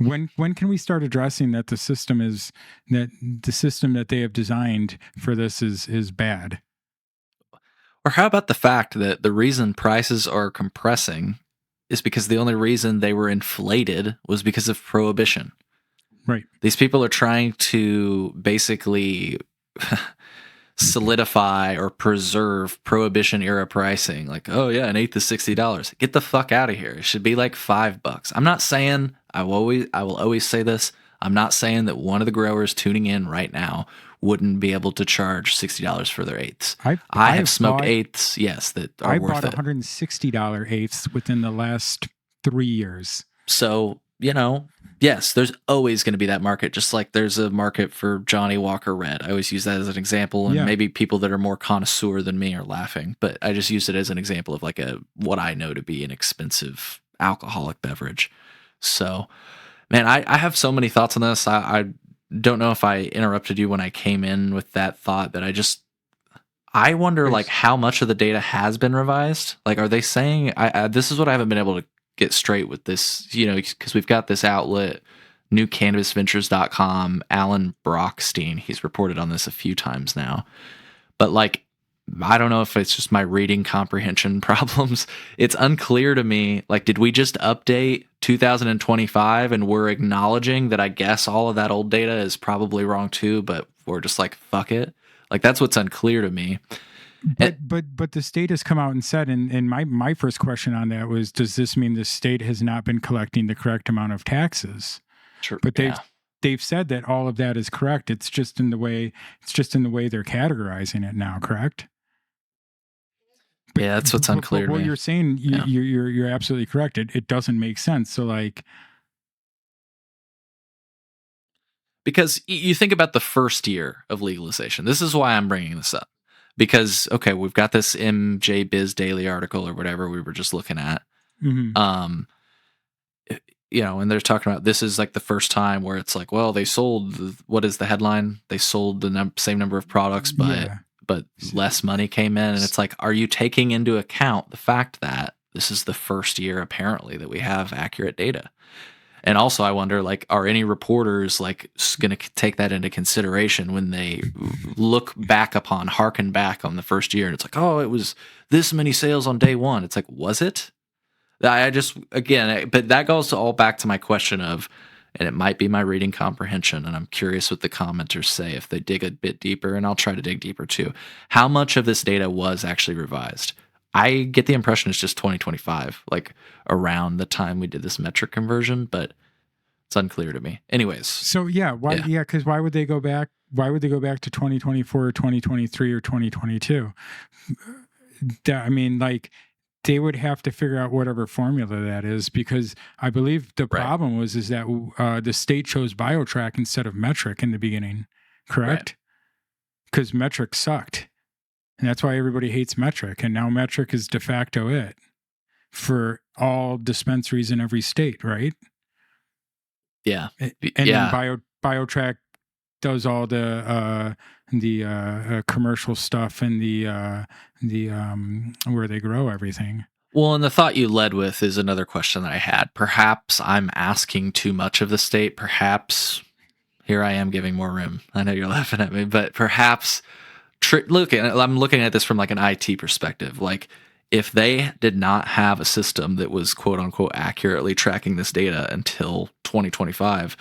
When can we start addressing that the system that they have designed for this is bad? Or how about the fact that the reason prices are compressing is because the only reason they were inflated was because of prohibition. Right. These people are trying to basically solidify or preserve prohibition era pricing. Like, oh yeah, an eighth is $60. Get the fuck out of here. It should be like $5. I'm not saying, I will always say this, I'm not saying that one of the growers tuning in right now wouldn't be able to charge $60 for their eighths. I have smoked eighths, yes, that are worth it. I bought $160 eighths within the last 3 years. So, yes, there's always going to be that market, just like there's a market for Johnny Walker Red. I always use that as an example, and maybe people that are more connoisseur than me are laughing, but I just used it as an example of like what I know to be an expensive alcoholic beverage. So, man, I have so many thoughts on this. I don't know if I interrupted you when I came in with that thought, but I wonder like how much of the data has been revised. Like, are they saying this is what I haven't been able to get straight with this, because we've got this outlet, NewCannabisVentures.com, Alan Brockstein. He's reported on this a few times now. But like, I don't know if it's just my reading comprehension problems. It's unclear to me. Like, did we just update 2025 and we're acknowledging that I guess all of that old data is probably wrong too, but we're just like, fuck it? Like, that's what's unclear to me. But the state has come out and said, and my first question on that was, does this mean the state has not been collecting the correct amount of taxes? Sure. But they've said that all of that is correct. It's just in the way they're categorizing it now, correct? But, yeah, that's what's unclear to me. What you're saying, you're absolutely correct. It doesn't make sense. So like, because you think about the first year of legalization. This is why I'm bringing this up. Because, okay, we've got this MJBizDaily article or whatever we were just looking at. mm-hmm. And they're talking about this is like the first time where it's like, well, they sold, what is the headline? They sold the same number of products, but less money came in. And it's like, are you taking into account the fact that this is the first year apparently that we have accurate data? And also, I wonder, like, are any reporters like going to take that into consideration when they harken back on the first year? And it's like, oh, it was this many sales on day one. It's like, was it? But that goes all back to my question of, and it might be my reading comprehension, and I'm curious what the commenters say if they dig a bit deeper, and I'll try to dig deeper too. How much of this data was actually revised? I get the impression it's just 2025, like around the time we did this metric conversion, but it's unclear to me. Anyways. So because why would they go back? Why would they go back to 2024 or 2023 or 2022? I mean, like, they would have to figure out whatever formula that is, because I believe the problem is that the state chose BioTrack instead of metric in the beginning, correct? Because metric sucked. And that's why everybody hates metric. And now metric is de facto it for all dispensaries in every state, right? Yeah. And then BioTrack does all the commercial stuff and the where they grow everything. Well, and the thought you led with is another question that I had. Perhaps I'm asking too much of the state. Perhaps here I am giving more room. I know you're laughing at me, but perhaps I'm looking at this from like an IT perspective. Like, if they did not have a system that was quote unquote accurately tracking this data until 2025,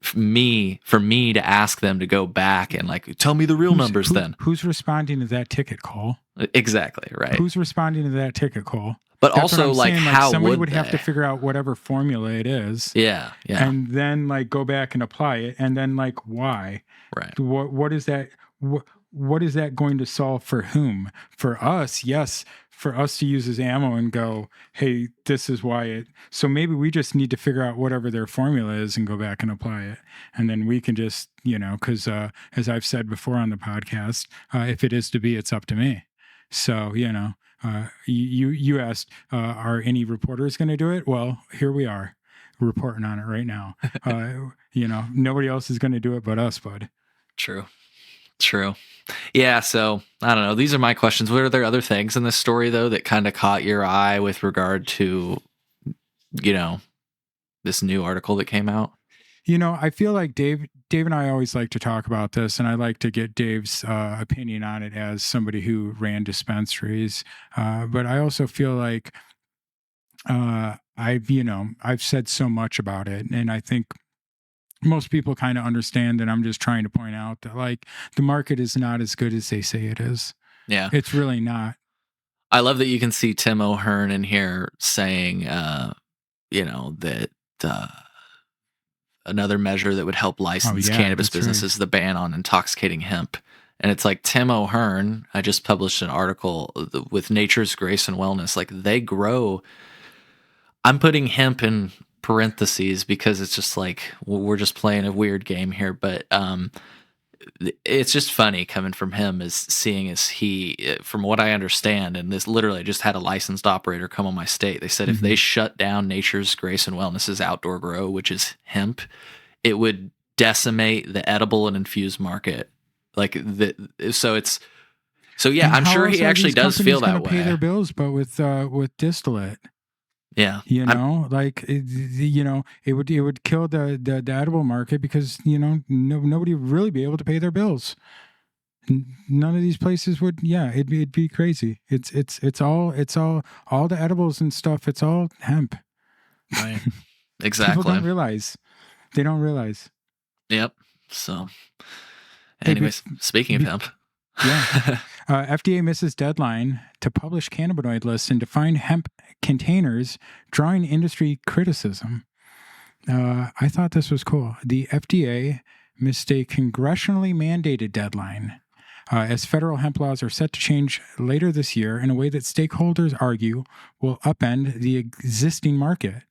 for me to ask them to go back and like, tell me the real numbers then. Who's responding to that ticket call? Exactly, right. Who's responding to that ticket call? But That's also, like, saying. how somebody would they? Have to figure out whatever formula it is. Yeah. And then like go back and apply it, and then like why? Right. What is that? What is that going to solve for whom? For us, yes. For us to use as ammo and go, hey, this is why it. So maybe we just need to figure out whatever their formula is and go back and apply it, and then we can just, because as I've said before on the podcast, if it is to be, it's up to me. So you asked, are any reporters going to do it? Well, here we are, reporting on it right now. Nobody else is going to do it but us, bud. True. Yeah, so I don't know. These are my questions. What are there other things in this story though that kind of caught your eye with regard to, this new article that came out? I feel like Dave and I always like to talk about this, and I like to get Dave's opinion on it as somebody who ran dispensaries. But I also feel like I've said so much about it, and I think most people kind of understand that I'm just trying to point out that like the market is not as good as they say it is. Yeah. It's really not. I love that you can see Tim O'Hearn in here saying, that another measure that would help license cannabis businesses is the ban on intoxicating hemp. And it's like Tim O'Hearn, I just published an article with Nature's Grace and Wellness. Like, they grow, I'm putting hemp in parentheses because it's just like, we're just playing a weird game here, but it's just funny coming from him, is seeing as from what I understand, and this literally just had a licensed operator come on my state. They said if they shut down Nature's Grace and Wellness's outdoor grow, which is hemp, it would decimate the edible and infused market. So yeah, And I'm how sure else he are actually these does feel companies that gonna pay their way. bills, but with distillate. Yeah, You know, like it would kill the edible market because nobody would really be able to pay their bills. None of these places would. Yeah, it'd be crazy. It's all the edibles and stuff. It's all hemp. right. People Exactly. don't realize. They don't realize. Yep. So, Hey, anyways, speaking of hemp. Yeah. FDA misses deadline to publish cannabinoid lists and define hemp containers, drawing industry criticism. I thought this was cool. The FDA missed a congressionally mandated deadline, as federal hemp laws are set to change later this year in a way that stakeholders argue will upend the existing market.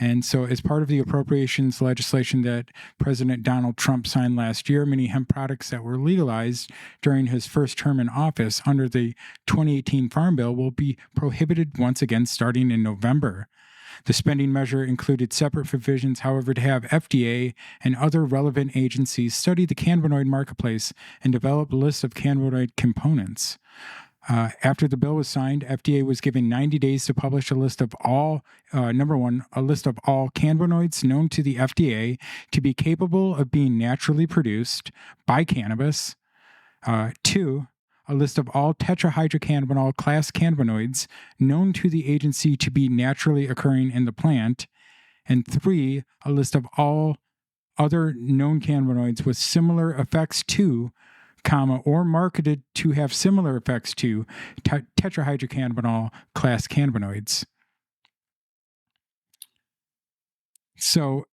And so, as part of the appropriations legislation that President Donald Trump signed last year, many hemp products that were legalized during his first term in office under the 2018 Farm Bill will be prohibited once again starting in November. The spending measure included separate provisions, however, to have FDA and other relevant agencies study the cannabinoid marketplace and develop lists of cannabinoid components. After the bill was signed, FDA was given 90 days to publish a list of all, number one, a list of all cannabinoids known to the FDA to be capable of being naturally produced by cannabis. Two, a list of all tetrahydrocannabinol class cannabinoids known to the agency to be naturally occurring in the plant. And three, a list of all other known cannabinoids with similar effects to, or marketed to have similar effects to tetrahydrocannabinol class cannabinoids. So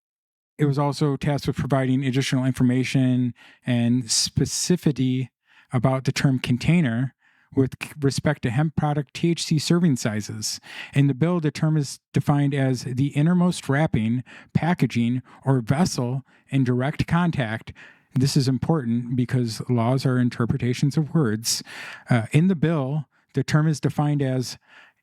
it was also tasked with providing additional information and specificity about the term container with respect to hemp product THC serving sizes. In the bill, the term is defined as the innermost wrapping, packaging, or vessel in direct contact. This is important because laws are interpretations of words. In the bill, the term is defined as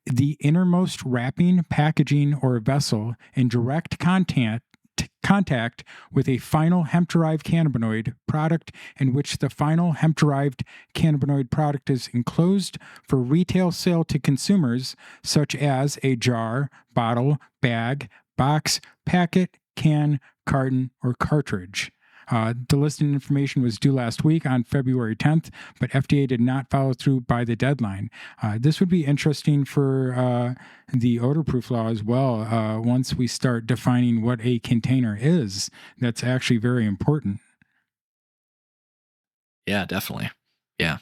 the innermost wrapping, packaging, or vessel in direct contact with a final hemp-derived cannabinoid product in which the final hemp-derived cannabinoid product is enclosed for retail sale to consumers, such as a jar, bottle, bag, box, packet, can, carton, or cartridge. The listing information was due last week on February 10th, but FDA did not follow through by the deadline. This would be interesting for the odor-proof law as well. Once we start defining what a container is, that's actually very important. Yeah, definitely. Yeah.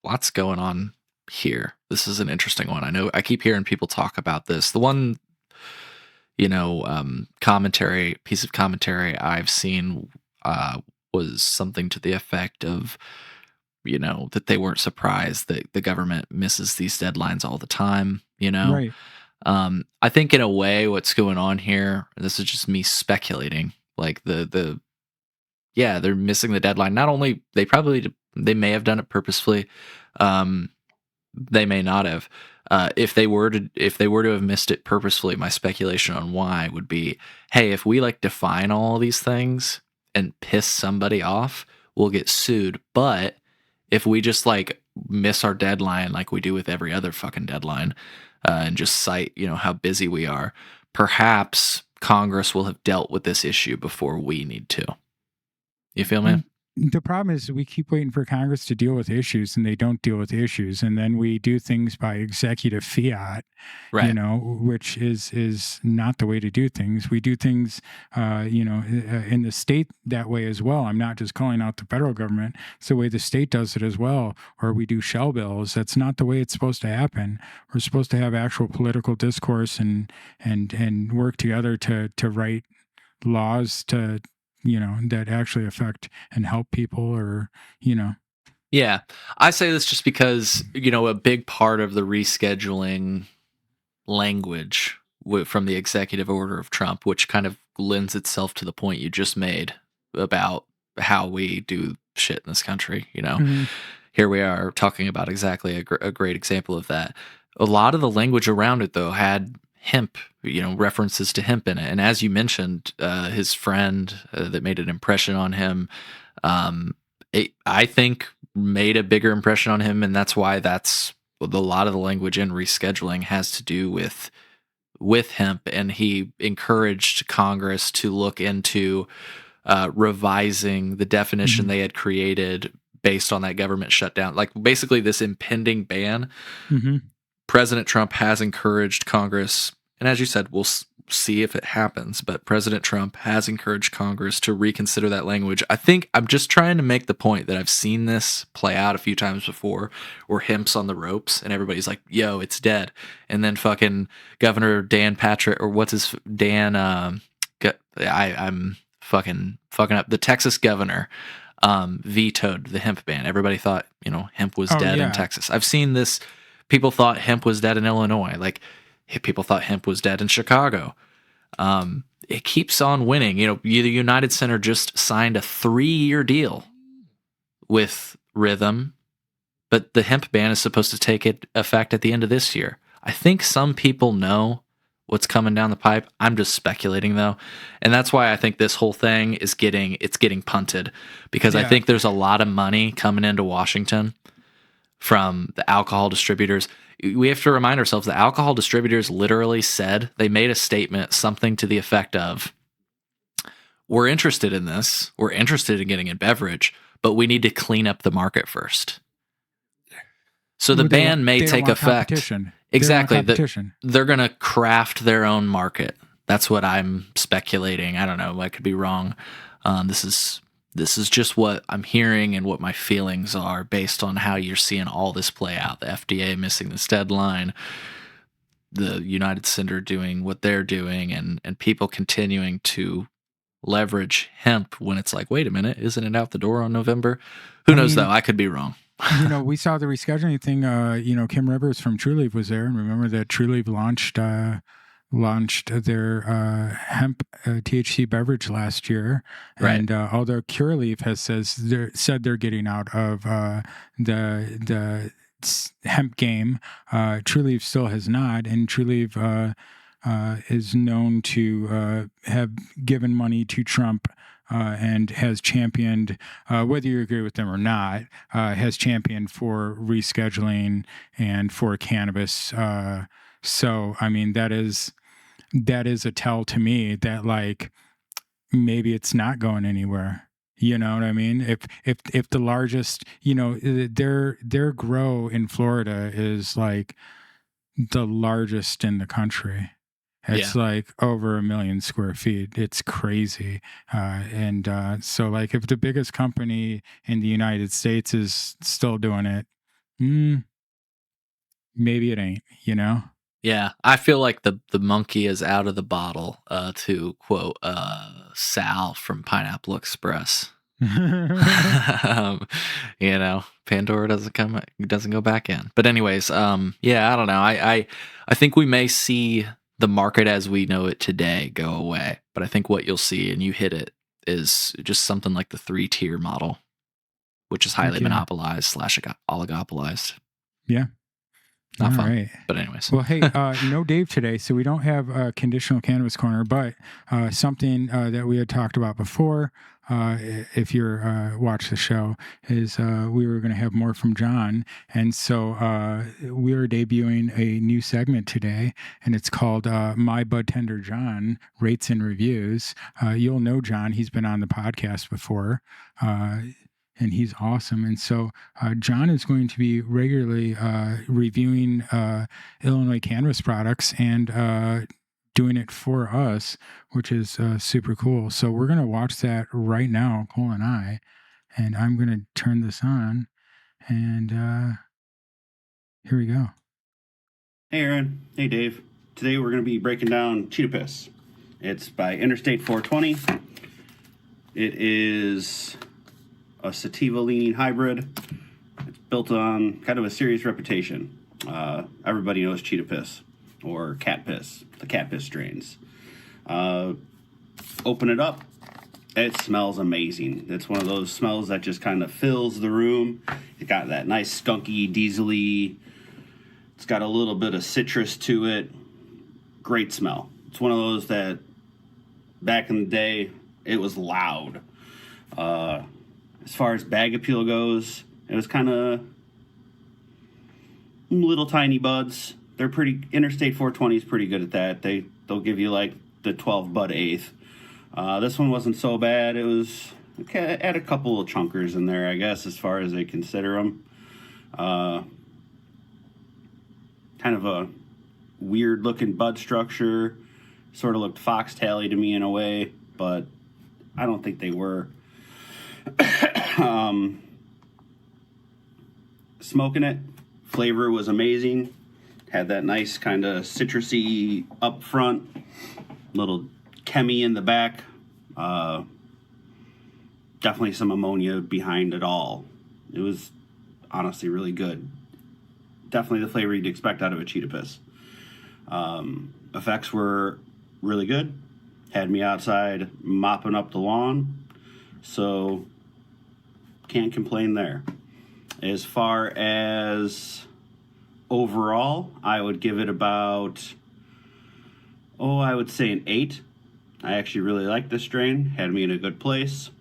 Lots going on here. This is an interesting one. I know I keep hearing people talk about this. The one, piece of commentary I've seen was something to the effect of, that they weren't surprised that the government misses these deadlines all the time, Right. I think in a way what's going on here, and this is just me speculating, like they're missing the deadline. Not only they may have done it purposefully, they may not have. If they were to have missed it purposefully, my speculation on why would be, hey, if we define all these things and piss somebody off, we'll get sued. But if we just miss our deadline like we do with every other fucking deadline, and just cite how busy we are, perhaps Congress will have dealt with this issue before we need to. You feel me? The problem is we keep waiting for Congress to deal with issues and they don't deal with issues. And then we do things by executive fiat, Right. which is not the way to do things. We do things, in the state that way as well. I'm not just calling out the federal government. It's the way the state does it as well. Or we do shell bills. That's not the way it's supposed to happen. We're supposed to have actual political discourse and work together to write laws that actually affect and help people or. Yeah. I say this just because, a big part of the rescheduling language from the executive order of Trump, which kind of lends itself to the point you just made about, how we do shit in this country. Mm-hmm. Here we are talking about exactly a great example of that. A lot of the language around it, though, had hemp, references to hemp in it. And as you mentioned, his friend that made an impression on him, I think made a bigger impression on him. And that's why a lot of the language in rescheduling has to do with hemp. And he encouraged Congress to look into revising the definition they had created based on that government shutdown. Like basically this impending ban. Mm-hmm. President Trump has encouraged Congress, and as you said, we'll see if it happens, but President Trump has encouraged Congress to reconsider that language. I think I'm just trying to make the point that I've seen this play out a few times before where hemp's on the ropes and everybody's like, yo, it's dead. And then fucking Governor Dan Patrick, or what's his, Dan, I'm fucking up. The Texas governor vetoed the hemp ban. Everybody thought, hemp was dead in Texas. I've seen this. People thought hemp was dead in Illinois. Like, people thought hemp was dead in Chicago. It keeps on winning. The United Center just signed a 3-year deal with Rhythm, but the hemp ban is supposed to take effect at the end of this year. I think some people know what's coming down the pipe. I'm just speculating, though. And that's why I think this whole thing is getting punted, because I think there's a lot of money coming into Washington from the alcohol distributors. We have to remind ourselves the alcohol distributors literally said, they made a statement, something to the effect of, we're interested in this, we're interested in getting a beverage, but we need to clean up the market first. So the ban may take effect. Exactly. They're going to craft their own market. That's what I'm speculating. I don't know. I could be wrong. This is just what I'm hearing and what my feelings are based on how you're seeing all this play out. The FDA missing this deadline, the United Center doing what they're doing, and people continuing to leverage hemp when it's like, wait a minute, isn't it out the door on November? Who knows, though? I could be wrong. We saw the rescheduling thing. Kim Rivers from True Leaf was there, and remember that True Leaf launched their hemp THC beverage last year, right. And although Curaleaf has said they're getting out of the hemp game, True Leaf still has not, and True Leaf is known to have given money to Trump. And has championed, whether you agree with them or not, has championed for rescheduling and for cannabis. So, I mean, that is a tell to me that, like, maybe it's not going anywhere. You know what I mean? If the largest, their grow in Florida is like the largest in the country. It's like over 1 million square feet. It's crazy. So like if the biggest company in the United States is still doing it, maybe it ain't, Yeah, I feel like the monkey is out of the bottle, to quote Sal from Pineapple Express. Pandora doesn't go back in. But anyways, I don't know. I think we may see the market as we know it today go away. But I think what you'll see, and you hit it, is just something like the 3-tier model, which is highly monopolized / oligopolized. Yeah. Not All fun. Right. But anyways. Well, hey, no Dave today, so we don't have a conditional cannabis corner, but something that we had talked about before, if you're watch the show, is we were going to have more from John. And so we are debuting a new segment today, and it's called My Bud Tender John Rates and Reviews. You'll know John. He's been on the podcast before. And he's awesome. And so John is going to be regularly reviewing Illinois cannabis products and doing it for us, which is super cool. So we're going to watch that right now, Cole and I. And I'm going to turn this on. And here we go. Hey, Aaron. Hey, Dave. Today we're going to be breaking down Cheetah Piss. It's by Interstate 420. It is a sativa-leaning hybrid. It's built on kind of a serious reputation. Everybody knows Cheetah Piss or Cat Piss, the Cat Piss strains. Open it up. It smells amazing. It's one of those smells that just kind of fills the room. It got that nice skunky, diesely. It's got a little bit of citrus to it. Great smell. It's one of those that back in the day, it was loud. As far as bag appeal goes, it was kind of little tiny buds. They're pretty. Interstate 420 is pretty good at that. They'll give you like the 12 bud eighth. This one wasn't so bad. It was had a couple of chunkers in there, I guess, as far as they consider them. Kind of a weird looking bud structure. Sort of looked foxtail-y to me in a way, but I don't think they were. Smoking it, flavor was amazing. Had that nice kind of citrusy up front, little chemi in the back. Definitely some ammonia behind it all. It was honestly really good. Definitely the flavor you'd expect out of a cheetah piss. Effects were really good. Had me outside mopping up the lawn, so can't complain there. As far as overall, I would give it about, I would say an 8. I actually really like this strain. Had me in a good place.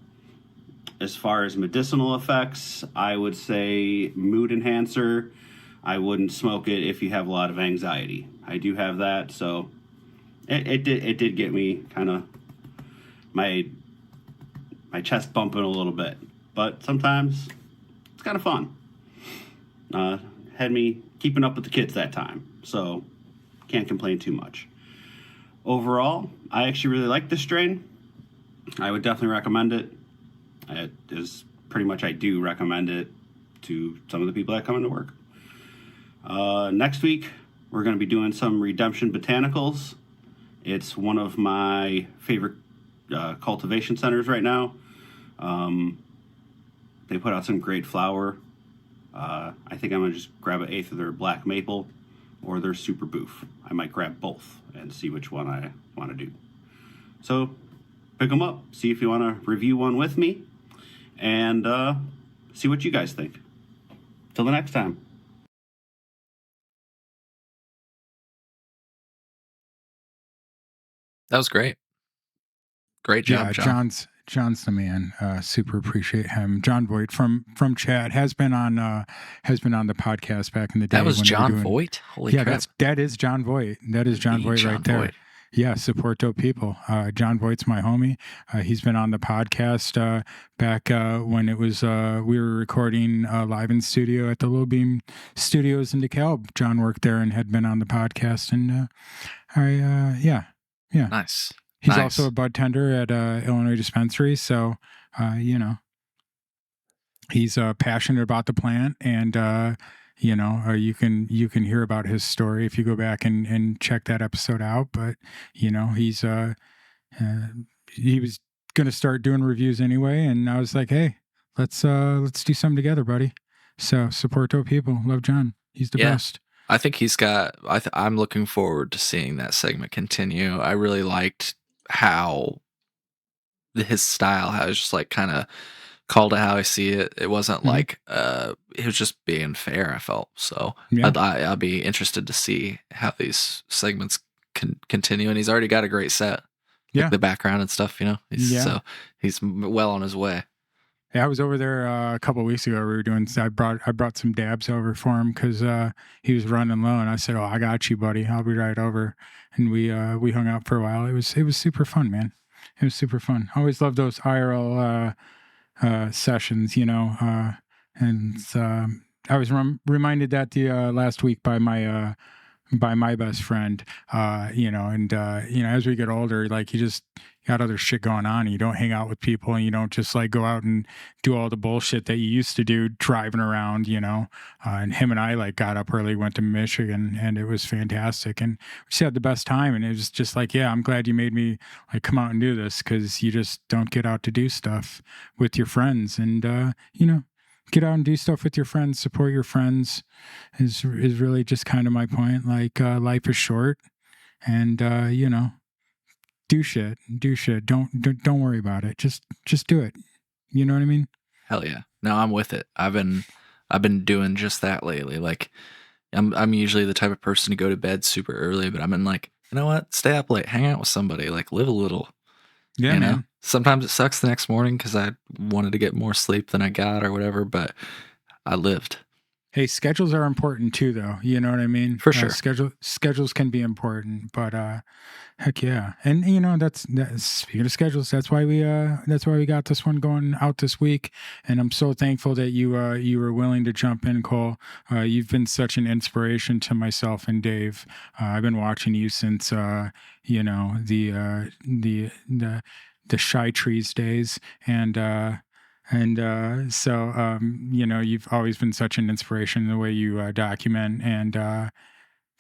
As far as medicinal effects, I would say mood enhancer. I wouldn't smoke it if you have a lot of anxiety. I do have that, so it did get me kind of my chest bumping a little bit. But sometimes it's kind of fun. Had me keeping up with the kids that time, so can't complain too much. Overall, I actually really like this strain. I would definitely recommend it. It is pretty much, I do recommend it to some of the people that come into work. Next week, we're going to be doing some Redemption Botanicals. It's one of my favorite cultivation centers right now. They put out some great flower. I think I'm going to just grab an eighth of their black maple or their super boof. I might grab both and see which one I want to do. So pick them up, see if you want to review one with me, and see what you guys think. Till the next time. That was great. Great job, John. John's the man. Super appreciate him. John Voight from Chat has been on the podcast back in the day. That was John Voight? Holy crap. that is John Voight. That is John Voight right there. Voight. Yeah, support dope people. John Voight's my homie. He's been on the podcast back when it was we were recording live in studio at the Low Beam Studios in DeKalb. John worked there and had been on the podcast, and yeah. Nice. He's also a bud tender at Illinois Dispensary, so he's passionate about the plant, and you can hear about his story if you go back and check that episode out. But he was going to start doing reviews anyway, and I was like, hey, let's do something together, buddy. So support dope people. Love John. He's the best. I think he's got. I'm looking forward to seeing that segment continue. I really liked how his style, how it's just like kind of called it how I see it. It wasn't like it was just being fair, I felt. So I'll be interested to see how these segments can continue. And he's already got a great set, like the background and stuff. So he's well on his way. Yeah, I was over there a couple of weeks ago. We were doing. I brought some dabs over for him because he was running low, and I said, "Oh, I got you, buddy. I'll be right over." And we hung out for a while. It was super fun, man. It was super fun. I always love those IRL sessions, and I was reminded that the last week by my best friend, as we get older, like you just got other shit going on, and you don't hang out with people, and you don't just like go out and do all the bullshit that you used to do driving around, and him and I like got up early, went to Michigan, and it was fantastic, and we just had the best time. And it was just like, I'm glad you made me like come out and do this, because you just don't get out to do stuff with your friends, and get out and do stuff with your friends, support your friends is really just kind of my point. Like life is short, and do shit. Don't worry about it. Just do it. You know what I mean? Hell yeah. No, I'm with it. I've been doing just that lately. Like I'm usually the type of person to go to bed super early, but I've been like, you know what? Stay up late, hang out with somebody, like live a little. Yeah, You know? man. Sometimes it sucks the next morning because I wanted to get more sleep than I got or whatever, but I lived. Hey, schedules are important too, though. You know what I mean? For sure. Schedules can be important, but heck yeah. And that's speaking of schedules, that's why we got this one going out this week. And I'm so thankful that you were willing to jump in, Cole. You've been such an inspiration to myself and Dave. I've been watching you since the Shy Trees days, and so, you've always been such an inspiration in the way you document and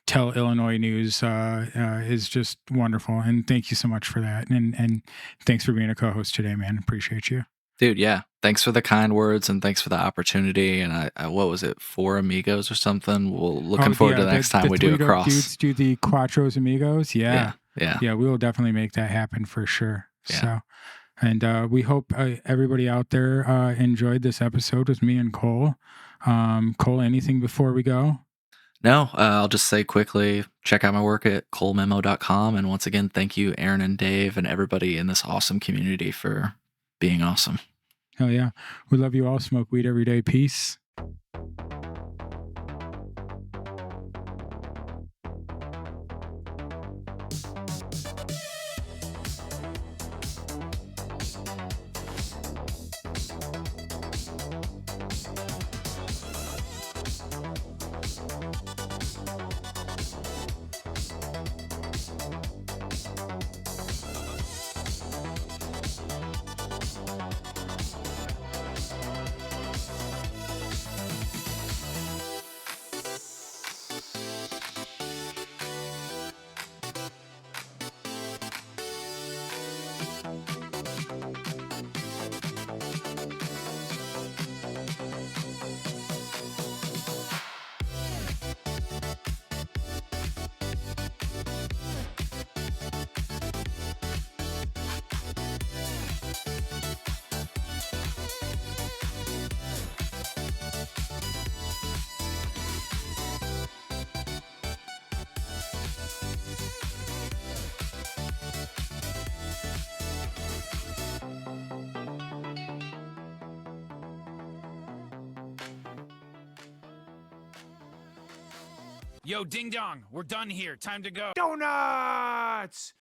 tell Illinois news is just wonderful. And thank you so much for that. And thanks for being a co-host today, man. Appreciate you. Dude, yeah. Thanks for the kind words and thanks for the opportunity. And I what was it, 4 Amigos or something? We'll looking forward to the next time we do a three cross. Dudes do the Quattros Amigos. Yeah. Yeah. Yeah, we will definitely make that happen for sure. Yeah. So, and we hope everybody out there enjoyed this episode with me and Cole. Cole, anything before we go? No, I'll just say quickly, check out my work at colememo.com. And once again, thank you, Aaron and Dave, and everybody in this awesome community for being awesome. Hell yeah. We love you all. Smoke weed every day. Peace. Yo, ding dong, we're done here. Time to go. Donuts!